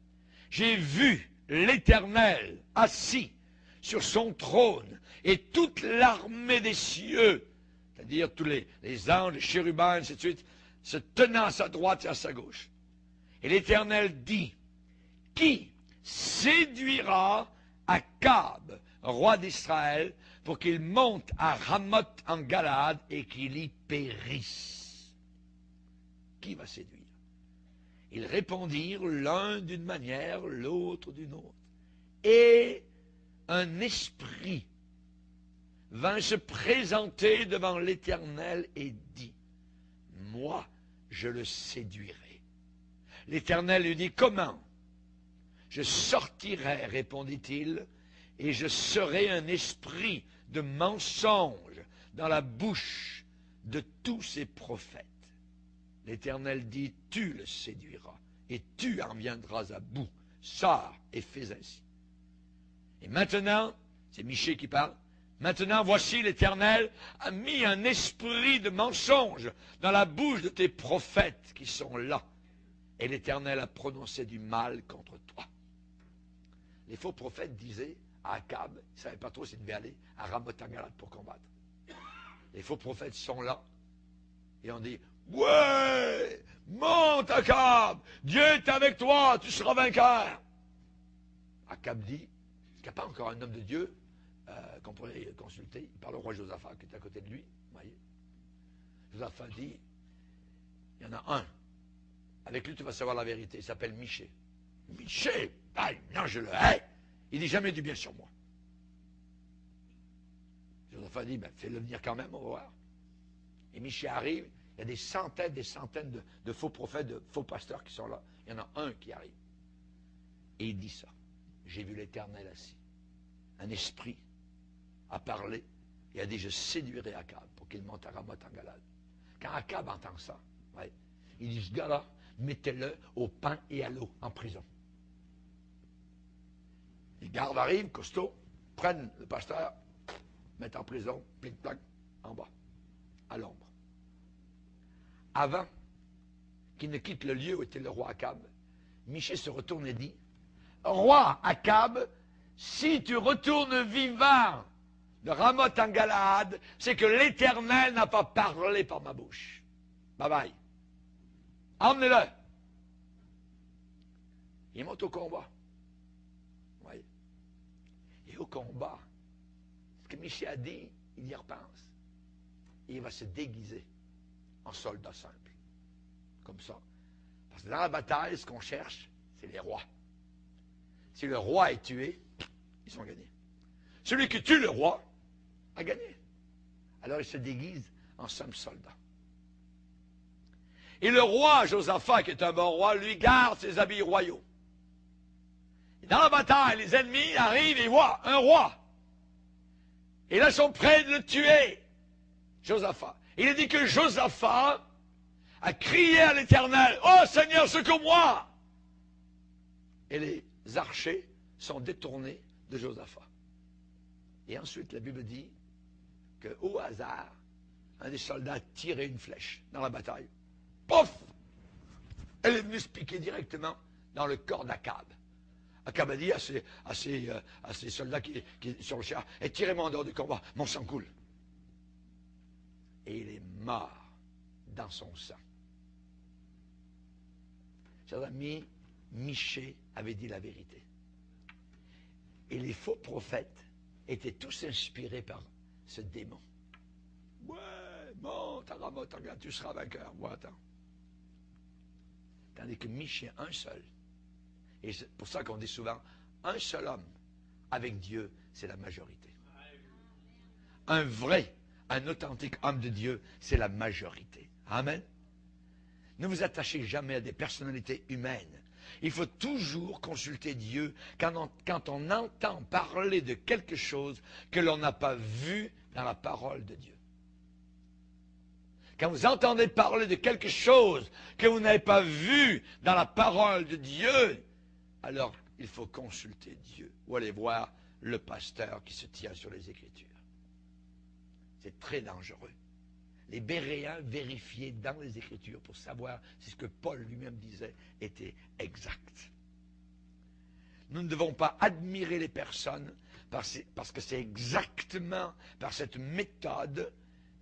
j'ai vu l'Éternel assis sur son trône et toute l'armée des cieux, c'est-à-dire tous les anges, les chérubins, ainsi de suite, se tenant à sa droite et à sa gauche. Et l'Éternel dit, qui séduira Akab, roi d'Israël, pour qu'il monte à Ramoth en Galade et qu'il y périsse? Qui va séduire? Ils répondirent l'un d'une manière, l'autre d'une autre. Et un esprit vint se présenter devant l'Éternel et dit, moi, je le séduirai. L'Éternel lui dit, comment? Je sortirai, répondit-il, et je serai un esprit de mensonge dans la bouche de tous ces prophètes. L'Éternel dit, tu le séduiras, et tu en viendras à bout. Sors et fais ainsi. Et maintenant, c'est Michée qui parle, maintenant voici l'Éternel a mis un esprit de mensonge dans la bouche de tes prophètes qui sont là. Et l'Éternel a prononcé du mal contre toi. Les faux prophètes disaient à Akab, il ne savait pas trop s'il devait aller à Ramoth en Galade pour combattre. Les faux prophètes sont là et on dit, ouais, monte Akab, Dieu est avec toi, tu seras vainqueur. Akab dit, il n'y a pas encore un homme de Dieu qu'on pourrait consulter. Il parle au roi Josaphat qui est à côté de lui. Voyez. Josaphat dit, il y en a un. Avec lui, tu vas savoir la vérité. Il s'appelle Michée. Michée, ah, non, je le hais. Il dit jamais du bien sur moi. Josaphat dit, ben, fais-le venir quand même, on va voir. Et Michée arrive, il y a des centaines de faux prophètes, de faux pasteurs qui sont là. Il y en a un qui arrive. Et il dit ça. J'ai vu l'Éternel assis. Un esprit a parlé et a dit, je séduirai Akab pour qu'il monte à Ramoth en Galade. Quand Akab entend ça, ouais, il dit, ce gars-là, mettez-le au pain et à l'eau en prison. Les gardes arrivent, costauds, prennent le pasteur, mettent en prison, plic-plac, en bas, à l'ombre. Avant qu'il ne quitte le lieu où était le roi Akab, Michée se retourne et dit, roi Akab, si tu retournes vivant de Ramoth en Galade, c'est que l'Éternel n'a pas parlé par ma bouche. Bye bye. Emmenez-le. Il monte au combat. Oui. Et au combat, ce que Michée a dit, il y repense. Et il va se déguiser en soldat simple. Comme ça. Parce que dans la bataille, ce qu'on cherche, c'est les rois. Si le roi est tué, ils sont gagnés. Celui qui tue le roi a gagné. Alors il se déguise en simple soldat. Et le roi Josaphat, qui est un bon roi, lui garde ses habits royaux. Et dans la bataille, les ennemis arrivent et voient un roi. Et là, ils sont prêts de le tuer. Josaphat. Il est dit que Josaphat a crié à l'Éternel, « Oh Seigneur, secours-moi » Et les archers sont détournés de Josaphat. Et ensuite, la Bible dit qu'au hasard, un des soldats a tiré une flèche dans la bataille. Pouf! Elle est venue se piquer directement dans le corps d'Akab. Akab a dit à ses soldats qui sur le char, « Tirez-moi en dehors du combat, mon sang coule. » Et il est mort dans son sang. Chers amis, Michée avait dit la vérité. Et les faux prophètes étaient tous inspirés par ce démon. Ouais, monte à Ramoth en Galade, tu seras vainqueur. Ouais, attends. Tandis que Michée, un seul. Et c'est pour ça qu'on dit souvent, un seul homme avec Dieu, c'est la majorité. Un vrai, un authentique homme de Dieu, c'est la majorité. Amen. Ne vous attachez jamais à des personnalités humaines. Il faut toujours consulter Dieu quand on entend parler de quelque chose que l'on n'a pas vu dans la parole de Dieu. Quand vous entendez parler de quelque chose que vous n'avez pas vu dans la parole de Dieu, alors il faut consulter Dieu ou aller voir le pasteur qui se tient sur les Écritures. C'est très dangereux. Les Béréens vérifiaient dans les Écritures pour savoir si ce que Paul lui-même disait était exact. nous ne devons pas admirer les personnes parce que c'est exactement par cette méthode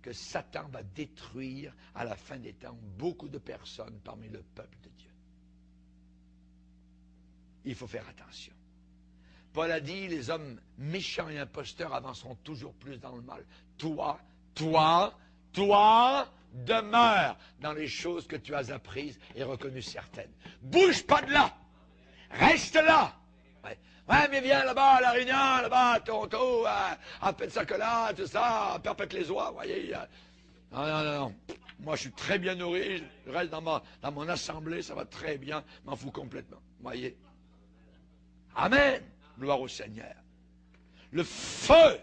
que Satan va détruire à la fin des temps beaucoup de personnes parmi le peuple de Dieu. Il faut faire attention. Paul a dit, les hommes méchants et imposteurs avanceront toujours plus dans le mal. Toi, demeure dans les choses que tu as apprises et reconnues certaines. Bouge pas de là. Reste là. Ouais, mais viens là-bas à La Réunion, là-bas à Toronto, à Pensacola, tout ça, à Perpète-les-Oies, vous voyez. Non. Moi, je suis très bien nourri, je reste dans mon assemblée, ça va très bien, je m'en fous complètement. Vous voyez. Amen. Gloire au Seigneur. Le feu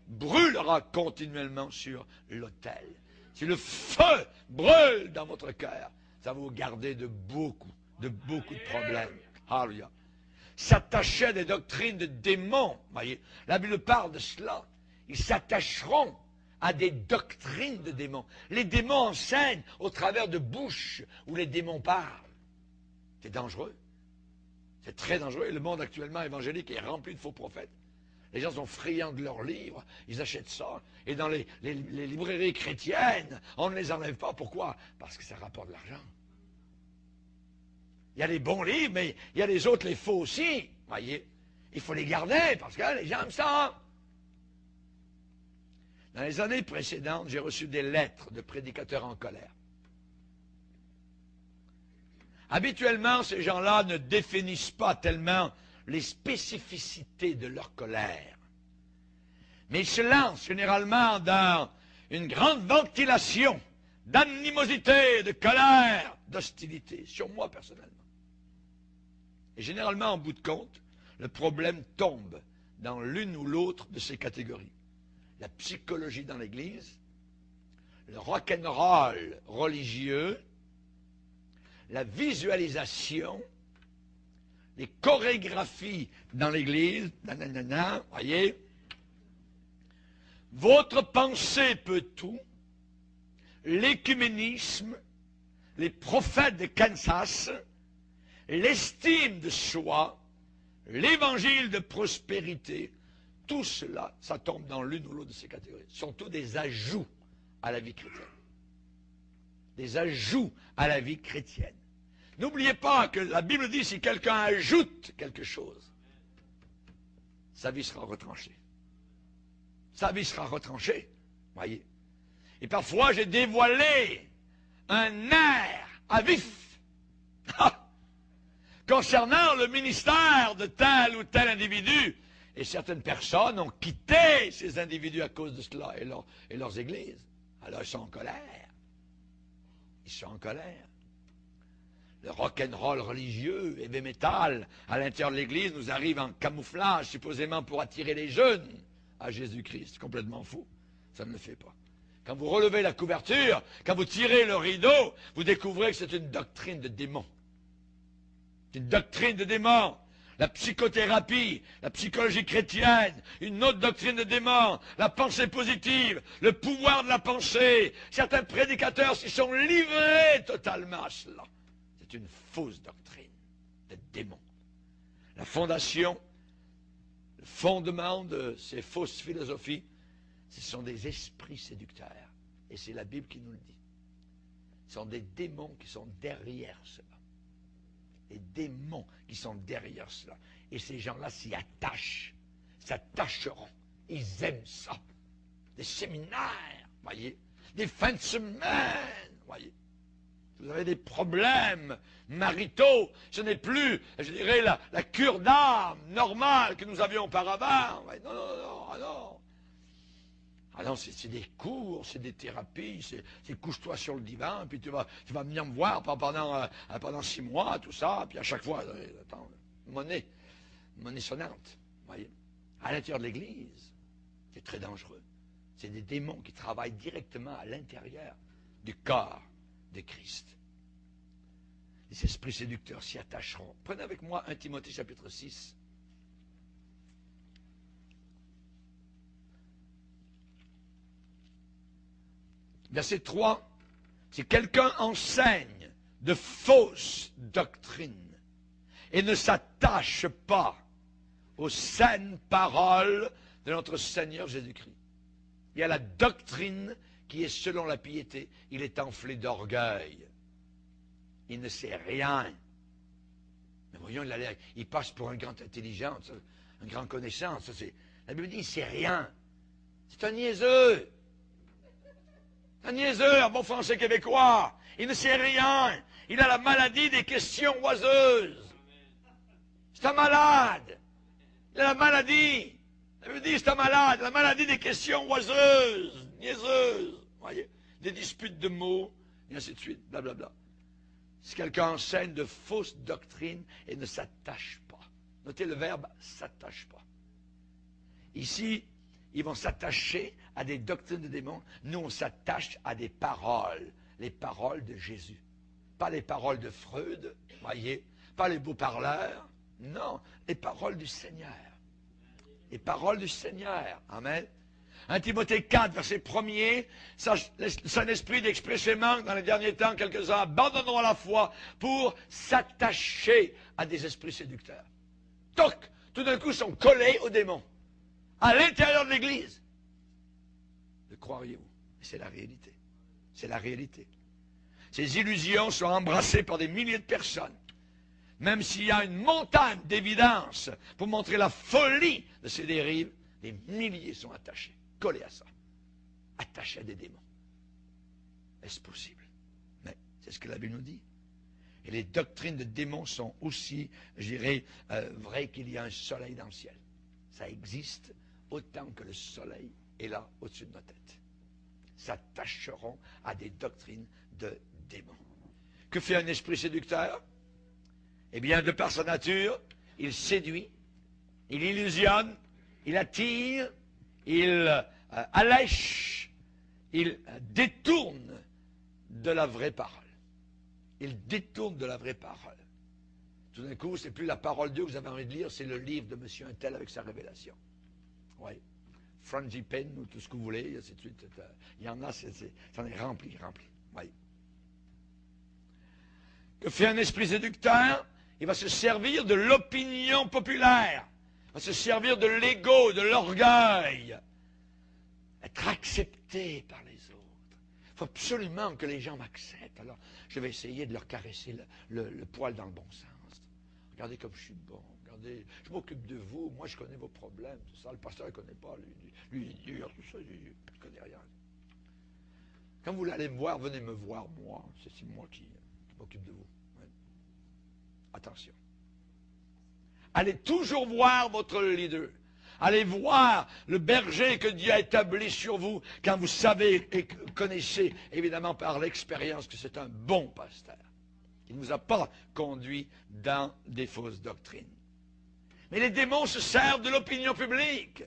brûlera continuellement sur l'autel. Si le feu brûle dans votre cœur, ça va vous garder de beaucoup de problèmes. Alléluia. S'attacher à des doctrines de démons, voyez, la Bible parle de cela. Ils s'attacheront à des doctrines de démons. Les démons enseignent au travers de bouches où les démons parlent. C'est dangereux. C'est très dangereux. Et le monde actuellement évangélique est rempli de faux prophètes. Les gens sont friands de leurs livres, ils achètent ça. Et dans les librairies chrétiennes, on ne les enlève pas. Pourquoi? Parce que ça rapporte de l'argent. Il y a les bons livres, mais il y a les autres, les faux aussi. Voyez, il faut les garder parce que les gens aiment ça. Dans les années précédentes, j'ai reçu des lettres de prédicateurs en colère. Habituellement, ces gens-là ne définissent pas tellement les spécificités de leur colère. Mais ils se lancent généralement dans une grande ventilation d'animosité, de colère, d'hostilité, sur moi personnellement. Et généralement, en bout de compte, le problème tombe dans l'une ou l'autre de ces catégories. La psychologie dans l'Église, le rock'n'roll religieux, la visualisation, les chorégraphies dans l'Église, voyez. Votre pensée peut tout, l'écuménisme, les prophètes de Kansas, l'estime de soi, l'évangile de prospérité, tout cela, ça tombe dans l'une ou l'autre de ces catégories. Ce sont tous des ajouts à la vie chrétienne. Des ajouts à la vie chrétienne. N'oubliez pas que la Bible dit, si quelqu'un ajoute quelque chose, sa vie sera retranchée. Sa vie sera retranchée, voyez. Et parfois, j'ai dévoilé un nerf à vif concernant le ministère de tel ou tel individu. Et certaines personnes ont quitté ces individus à cause de cela et leurs églises. Alors, ils sont en colère. Ils sont en colère. Le rock'n'roll religieux, heavy metal, à l'intérieur de l'Église, nous arrive en camouflage, supposément pour attirer les jeunes à Jésus-Christ. C'est complètement fou. Ça ne le fait pas. Quand vous relevez la couverture, quand vous tirez le rideau, vous découvrez que c'est une doctrine de démons. C'est une doctrine de démons. La psychothérapie, la psychologie chrétienne, une autre doctrine de démons, la pensée positive, le pouvoir de la pensée. Certains prédicateurs s'y sont livrés totalement à cela. C'est une fausse doctrine de démons. La fondation, le fondement de ces fausses philosophies, ce sont des esprits séducteurs. Et c'est la Bible qui nous le dit. Ce sont des démons qui sont derrière cela. Des démons qui sont derrière cela. Et ces gens-là s'y attachent, s'attacheront. Ils aiment ça. Des séminaires, voyez. Des fins de semaine, voyez. Vous avez des problèmes maritaux. Ce n'est plus, je dirais, la cure d'âme normale que nous avions auparavant. Non. Ah non, c'est des cours, c'est des thérapies, c'est couche-toi sur le divan, puis tu vas venir me voir pendant 6 mois, tout ça, puis à chaque fois, attends, monnaie sonnante, voyez. À l'intérieur de l'Église, c'est très dangereux. C'est des démons qui travaillent directement à l'intérieur du corps de Christ. Les esprits séducteurs s'y attacheront. Prenez avec moi 1 Timothée chapitre 6. Verset 3, si quelqu'un enseigne de fausses doctrines et ne s'attache pas aux saines paroles de notre Seigneur Jésus-Christ. Il y a la doctrine qui est selon la piété. Il est enflé d'orgueil. Il ne sait rien. Mais voyons, il passe pour un grand intelligent, un grand connaissant. La Bible dit, il ne sait rien. C'est un niaiseux. Un niaiseux, en bon français québécois. Il ne sait rien. Il a la maladie des questions oiseuses. C'est un malade. Il a la maladie. La Bible dit, c'est un malade. La maladie des questions oiseuses, niaiseuses. Voyez, des disputes de mots, et ainsi de suite, blablabla. Si quelqu'un enseigne de fausses doctrines et ne s'attache pas. Notez le verbe s'attache pas. Ici, ils vont s'attacher à des doctrines de démons. Nous, on s'attache à des paroles. Les paroles de Jésus. Pas les paroles de Freud, voyez. Pas les beaux parleurs. Non, les paroles du Seigneur. Les paroles du Seigneur. Amen. 1 Timothée 4, verset 1er, le Saint-Esprit dit expressément dans les derniers temps, quelques-uns abandonneront la foi pour s'attacher à des esprits séducteurs. Toc, tout d'un coup, sont collés aux démons, à l'intérieur de l'Église. Le croiriez-vous? C'est la réalité. C'est la réalité. Ces illusions sont embrassées par des milliers de personnes. Même s'il y a une montagne d'évidence pour montrer la folie de ces dérives, des milliers sont attachés, collés à ça, attachés à des démons. Est-ce possible? Mais c'est ce que la Bible nous dit. Et les doctrines de démons sont aussi, je dirais, vraies qu'il y a un soleil dans le ciel. Ça existe autant que le soleil est là au-dessus de nos têtes. S'attacheront à des doctrines de démons. Que fait un esprit séducteur? Eh bien, de par sa nature, il séduit, il illusionne, il attire, il allèche, il détourne de la vraie parole. Il détourne de la vraie parole. Tout d'un coup, c'est plus la parole de Dieu que vous avez envie de lire, c'est le livre de monsieur untel avec sa révélation. Oui. Frangipane ou tout ce que vous voulez, et ainsi de suite. Il y en a, ça en est rempli. Oui. Que fait un esprit séducteur? Il va se servir de l'opinion populaire. Il va se servir de l'ego, de l'orgueil. Être accepté par les autres. Il faut absolument que les gens m'acceptent. Alors, je vais essayer de leur caresser le poil dans le bon sens. Regardez comme je suis bon. Regardez, je m'occupe de vous. Moi, je connais vos problèmes. Tout ça. Le pasteur ne connaît pas. Lui, il est dur. Tout ça, il ne connaît rien. Quand vous allez me voir, venez me voir, moi. C'est moi qui m'occupe de vous. Attention. Allez toujours voir votre leader. Allez voir le berger que Dieu a établi sur vous quand vous savez et connaissez, évidemment par l'expérience, que c'est un bon pasteur. Il ne vous a pas conduit dans des fausses doctrines. Mais les démons se servent de l'opinion publique,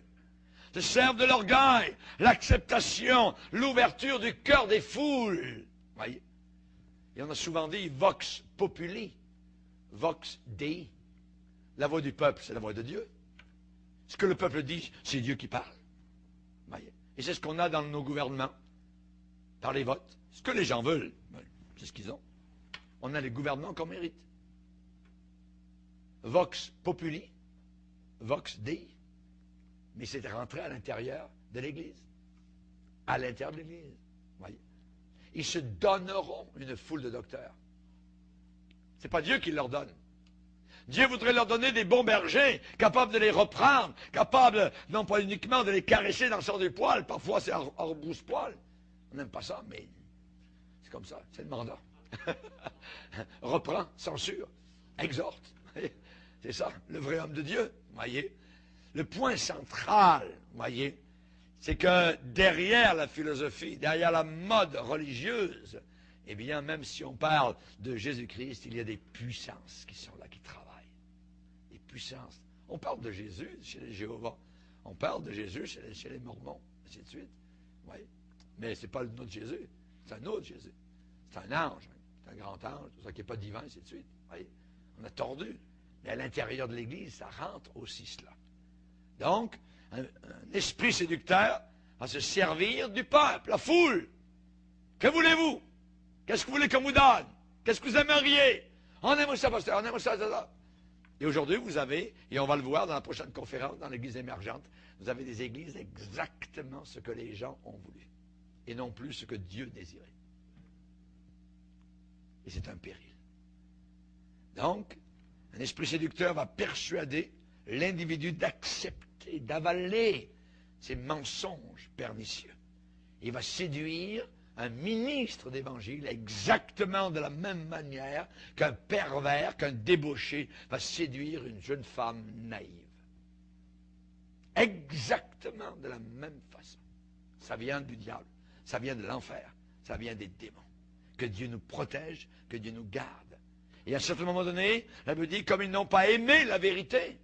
se servent de l'orgueil, l'acceptation, l'ouverture du cœur des foules. Voyez? Et on a souvent dit vox populi. Vox Dei. La voix du peuple, c'est la voix de Dieu. Ce que le peuple dit, c'est Dieu qui parle. Voyez. Et c'est ce qu'on a dans nos gouvernements, par les votes. Ce que les gens veulent, c'est ce qu'ils ont. On a les gouvernements qu'on mérite. Vox Populi, Vox Dei. Mais c'est rentré à l'intérieur de l'Église. À l'intérieur de l'Église. Voyez. Ils se donneront une foule de docteurs. Ce n'est pas Dieu qui leur donne. Dieu voudrait leur donner des bons bergers, capables de les reprendre, capables, non pas uniquement de les caresser dans le sens du poil, parfois c'est hors brousse-poil. On n'aime pas ça, mais c'est comme ça, c'est le mandat. Reprends, censure, exhorte. C'est ça, le vrai homme de Dieu, voyez. Le point central, voyez, c'est que derrière la philosophie, derrière la mode religieuse, eh bien, même si on parle de Jésus-Christ, il y a des puissances qui sont là, qui travaillent. Des puissances. On parle de Jésus chez les Jéhovah. On parle de Jésus chez les Mormons, ainsi de suite. Oui. Mais ce n'est pas notre Jésus. C'est un autre Jésus. C'est un ange. C'est un grand ange. Tout ça qui n'est pas divin, ainsi de suite. Oui. On a tordu. Mais à l'intérieur de l'Église, ça rentre aussi cela. Donc, un esprit séducteur va se servir du peuple, la foule. Que voulez-vous? Qu'est-ce que vous voulez qu'on vous donne? Qu'est-ce que vous aimeriez? On aime ça, pasteur, on aime ça, ça. Et aujourd'hui, vous avez, et on va le voir dans la prochaine conférence, dans l'église émergente, vous avez des églises exactement ce que les gens ont voulu, et non plus ce que Dieu désirait. Et c'est un péril. Donc, un esprit séducteur va persuader l'individu d'accepter, d'avaler ces mensonges pernicieux. Il va séduire un ministre d'évangile exactement de la même manière qu'un pervers, qu'un débauché va séduire une jeune femme naïve. Exactement de la même façon. Ça vient du diable, ça vient de l'enfer, ça vient des démons. Que Dieu nous protège, que Dieu nous garde. Et à un certain moment donné, la Bible dit, comme ils n'ont pas aimé la vérité,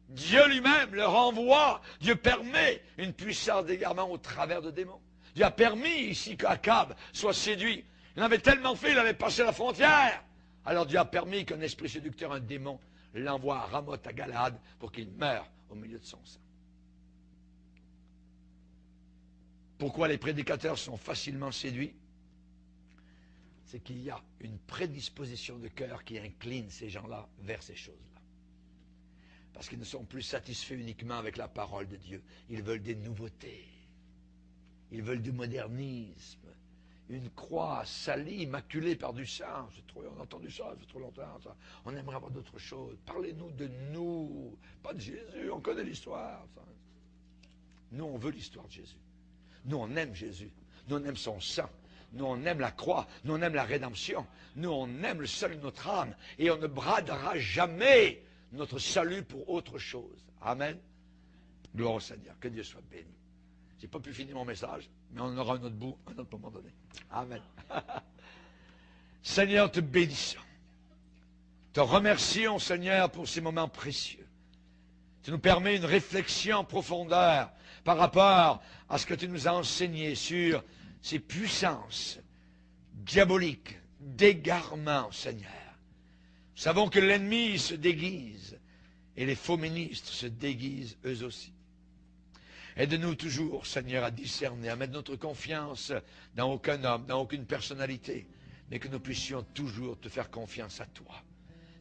Dieu lui-même leur envoie, Dieu permet une puissance d'égarement au travers de démons. Dieu a permis ici qu'Akab soit séduit. Il en avait tellement fait, il avait passé la frontière. Alors Dieu a permis qu'un esprit séducteur, un démon, l'envoie à Ramoth à Galade pour qu'il meure au milieu de son sang. Pourquoi les prédicateurs sont facilement séduits? C'est qu'il y a une prédisposition de cœur qui incline ces gens-là vers ces choses-là. Parce qu'ils ne sont plus satisfaits uniquement avec la parole de Dieu. Ils veulent des nouveautés. Ils veulent du modernisme. Une croix salie, maculée par du sang. On a entendu ça, ça fait trop longtemps. Ça. On aimerait avoir d'autres choses. Parlez-nous de nous, pas de Jésus. On connaît l'histoire. Nous, on veut l'histoire de Jésus. Nous, on aime Jésus. Nous, on aime son sang. Nous, on aime la croix. Nous, on aime la rédemption. Nous, on aime le salut de notre âme. Et on ne bradera jamais notre salut pour autre chose. Amen. Gloire au Seigneur. Que Dieu soit béni. Je n'ai pas pu finir mon message, mais on aura un autre bout, un autre moment donné. Amen. Seigneur, te bénissons. Te remercions, Seigneur, pour ces moments précieux. Tu nous permets une réflexion en profondeur par rapport à ce que tu nous as enseigné sur ces puissances diaboliques, d'égarement, Seigneur. Nous savons que l'ennemi se déguise et les faux ministres se déguisent eux aussi. Aide-nous toujours, Seigneur, à discerner, à mettre notre confiance dans aucun homme, dans aucune personnalité, mais que nous puissions toujours te faire confiance à toi.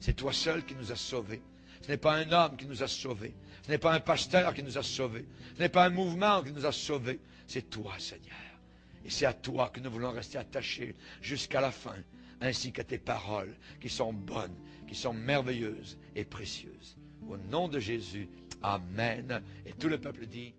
C'est toi seul qui nous as sauvés. Ce n'est pas un homme qui nous a sauvés. Ce n'est pas un pasteur qui nous a sauvés. Ce n'est pas un mouvement qui nous a sauvés. C'est toi, Seigneur. Et c'est à toi que nous voulons rester attachés jusqu'à la fin, ainsi qu'à tes paroles qui sont bonnes, qui sont merveilleuses et précieuses. Au nom de Jésus, Amen. Et tout le peuple dit...